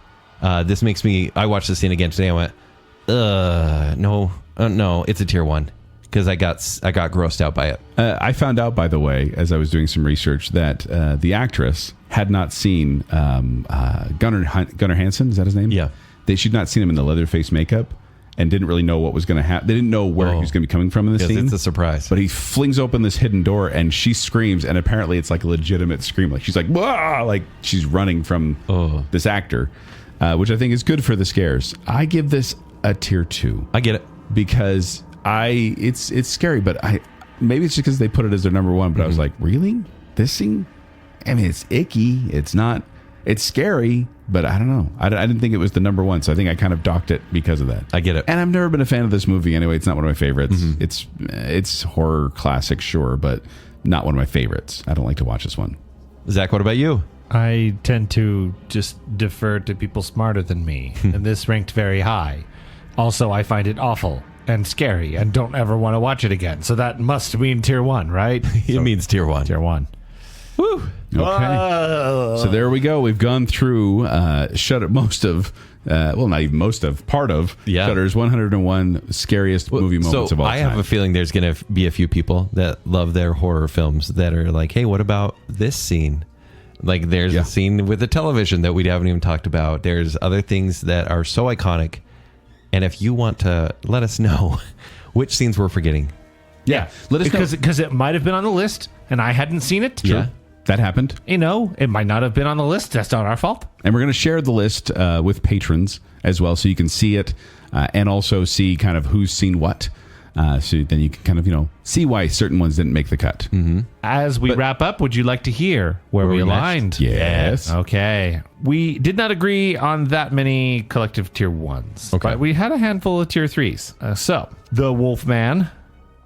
This makes me... I watched the scene again today. I went, no, it's a tier 1 because I got grossed out by it. I found out, by the way, as I was doing some research, that the actress had not seen Gunnar Hansen. Is that his name? Yeah. She'd not seen him in the Leatherface makeup and didn't really know what was going to happen. They didn't know where he was going to be coming from in the scene. It's a surprise. But he flings open this hidden door and she screams, and apparently it's like a legitimate scream. Like she's like, "Wah!" Like she's running from this actor, which I think is good for the scares. I give this a tier 2. I get it. Because it's scary, but maybe it's just because they put it as their number 1, but I was like, really? This scene? I mean, it's icky. It's scary, but I don't know. I didn't think it was the number 1, so I think I kind of docked it because of that. I get it. And I've never been a fan of this movie anyway. It's not one of my favorites. It's horror classic, sure, but not one of my favorites. I don't like to watch this one. Zach, what about you? I tend to just defer to people smarter than me, and this ranked very high. Also, I find it awful and scary and don't ever want to watch it again. So that must mean tier 1, right? It means tier 1. Tier 1. Woo. Okay. So there we go. We've gone through Shudder, part of Shudder's 101 scariest movie moments of all time. I have a feeling there's going to be a few people that love their horror films that are like, hey, what about this scene? Like there's a scene with the television that we haven't even talked about. There's other things that are so iconic. And if you want to let us know which scenes we're forgetting. Yeah. Let us know. Because it might have been on the list and I hadn't seen it. True. Yeah. That happened. It might not have been on the list. That's not our fault. And we're going to share the list with patrons as well, so you can see it and also see kind of who's seen what. So then you can kind of, see why certain ones didn't make the cut. Mm-hmm. As we wrap up, would you like to hear where we aligned? Yes. Okay. We did not agree on that many collective tier 1s. Okay. But we had a handful of tier 3s. So, The Wolfman,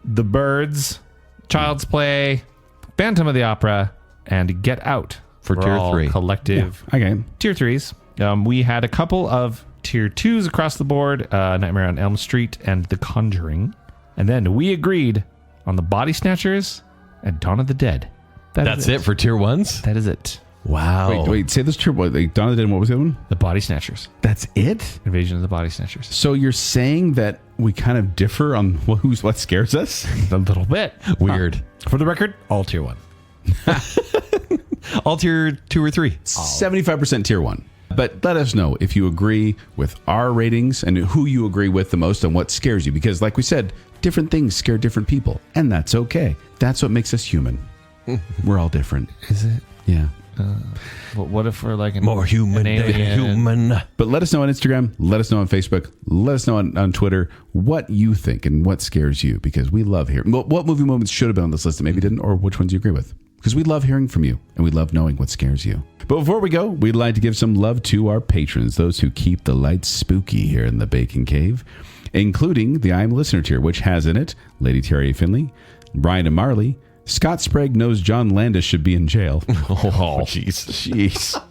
The Birds, Child's Play, Phantom of the Opera, and Get Out for were tier all 3. Collective tier 3s. We had a couple of tier 2s across the board, Nightmare on Elm Street and The Conjuring. And then we agreed on the Body Snatchers and Dawn of the Dead. That's it for tier 1s? That is it. Wow. Wait, say this true. Dawn of the Dead and what was the other one? The Body Snatchers. That's it? Invasion of the Body Snatchers. So you're saying that we kind of differ on what scares us? A little bit. Weird. For the record, all tier 1. All tier 2 or 3. 75% tier 1. But let us know if you agree with our ratings and who you agree with the most and what scares you. Because like we said, different things scare different people. And that's okay. That's what makes us human. We're all different. Is it? Yeah. What if we're like more human than human? But let us know on Instagram. Let us know on Facebook. Let us know on Twitter what you think and what scares you. Because we love hearing what movie moments should have been on this list and maybe didn't, or which ones you agree with. Because we love hearing from you and we love knowing what scares you. But before we go, we'd like to give some love to our patrons, those who keep the lights spooky here in the Bacon Cave, including the I'm Listener tier, which has in it Lady Terry Finley, Brian and Marley, Scott Sprague knows John Landis should be in jail. Oh, jeez.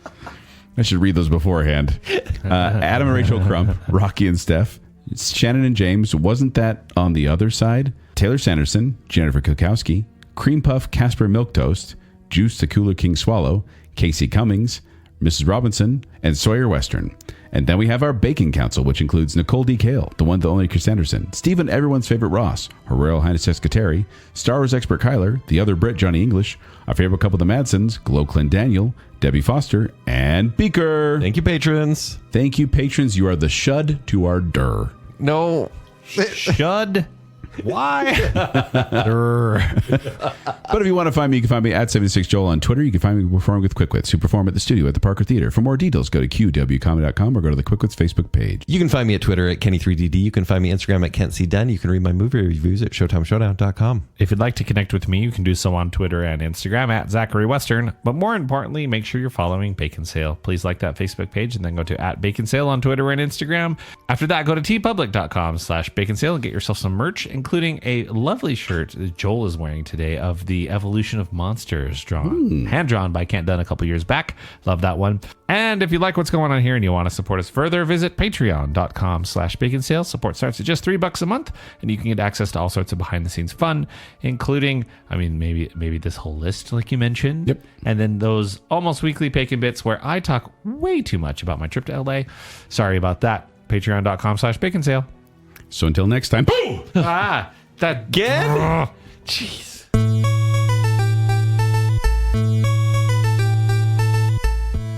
I should read those beforehand. Adam and Rachel Crump, Rocky and Steph, Shannon and James, wasn't that on the other side? Taylor Sanderson, Jennifer Kukowski, Cream Puff, Casper Milquetoast, Juice the Cooler King Swallow, Casey Cummings, Mrs. Robinson, and Sawyer Western. And then we have our Bacon Council, which includes Nicole D. Kale, the one, the only Chris Anderson, Stephen Everyone's Favorite Ross, Her Royal Highness Escateri, Star Wars Expert Kyler, the other Brit Johnny English, our favorite couple, the Madsons, Glow Clint Daniel, Debbie Foster, and Beaker. Thank you, patrons. Thank you, patrons. You are the Shud to our Dur. No. Shud Why? But if you want to find me, you can find me at 76Joel on Twitter. You can find me performing with Quick Wits, who perform at the studio at the Parker Theater. For more details, go to qwcomedy.com or go to the Quick Wits Facebook page. You can find me at Twitter at Kenny3DD. You can find me Instagram at Kent C. Dunn. You can read my movie reviews at ShowtimeShowdown.com. If you'd like to connect with me, you can do so on Twitter and Instagram at Zachary Western. But more importantly, make sure you're following Bacon Sale. Please like that Facebook page and then go to at Bacon Sale on Twitter and Instagram. After that, go to tpublic.com/Bacon Sale and get yourself some merch, including a lovely shirt that Joel is wearing today of the Evolution of Monsters, hand drawn by Kent Dunn a couple years back. Love that one. And if you like what's going on here and you want to support us further, visit patreon.com/Bacon Sale. Support starts at just $3 a month, and you can get access to all sorts of behind the scenes fun, including, maybe this whole list like you mentioned. Yep. And then those almost weekly Bacon Bits where I talk way too much about my trip to LA. Sorry about that. Patreon.com/Bacon Sale. So until next time. Boom! That Again? Jeez.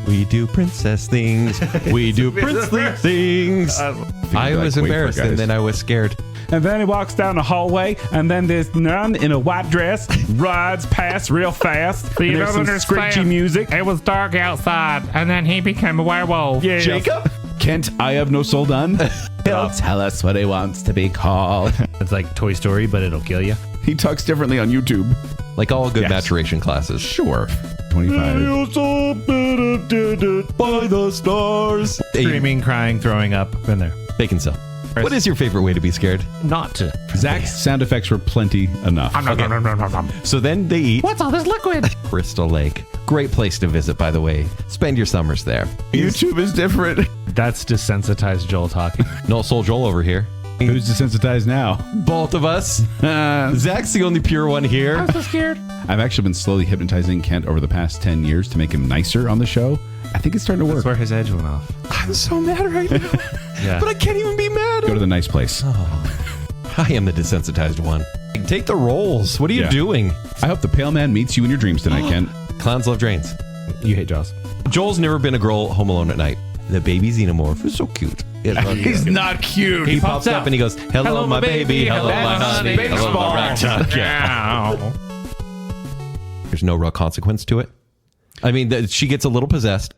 We do princess things. We do princely things. I was embarrassed and then I was scared. And then he walks down the hallway, and then this nun in a white dress rides past real fast. You There's don't some understand. screechy music. It was dark outside, and then he became a werewolf. Yes. Jacob? Kent, I have no soul done. He'll tell us what he wants to be called. It's like Toy Story, but it'll kill you. He talks differently on YouTube. Like all good Yes. maturation classes. Sure. 25. By the stars. Screaming, crying, throwing up. Been there. Bacon Cell. What is your favorite way to be scared? Not to. Zach's sound effects were plenty enough. So then they eat What's all this liquid? Crystal Lake. Great place to visit, by the way. Spend your summers there. YouTube is different. That's desensitized Joel talking. No Soul Joel over here. Who's desensitized now? Both of us. Zach's the only pure one here. I'm so scared. I've actually been slowly hypnotizing Kent over the past 10 years to make him nicer on the show. I think it's starting to That's work. where his edge went off. I'm so mad right now. Yeah. But I can't even be mad. Go to the nice place. I am the desensitized one. Take the rolls. What are you Yeah. doing? I hope the pale man meets you in your dreams tonight, Kent. Clowns love drains. You hate Jaws. Joel's never been a girl home alone at night. The baby xenomorph is so cute. He's not cute. He pops up and he goes, hello, my baby. Hello, my honey. Hello, my ragtop. Yeah. There's no real consequence to it. I mean, she gets a little possessed.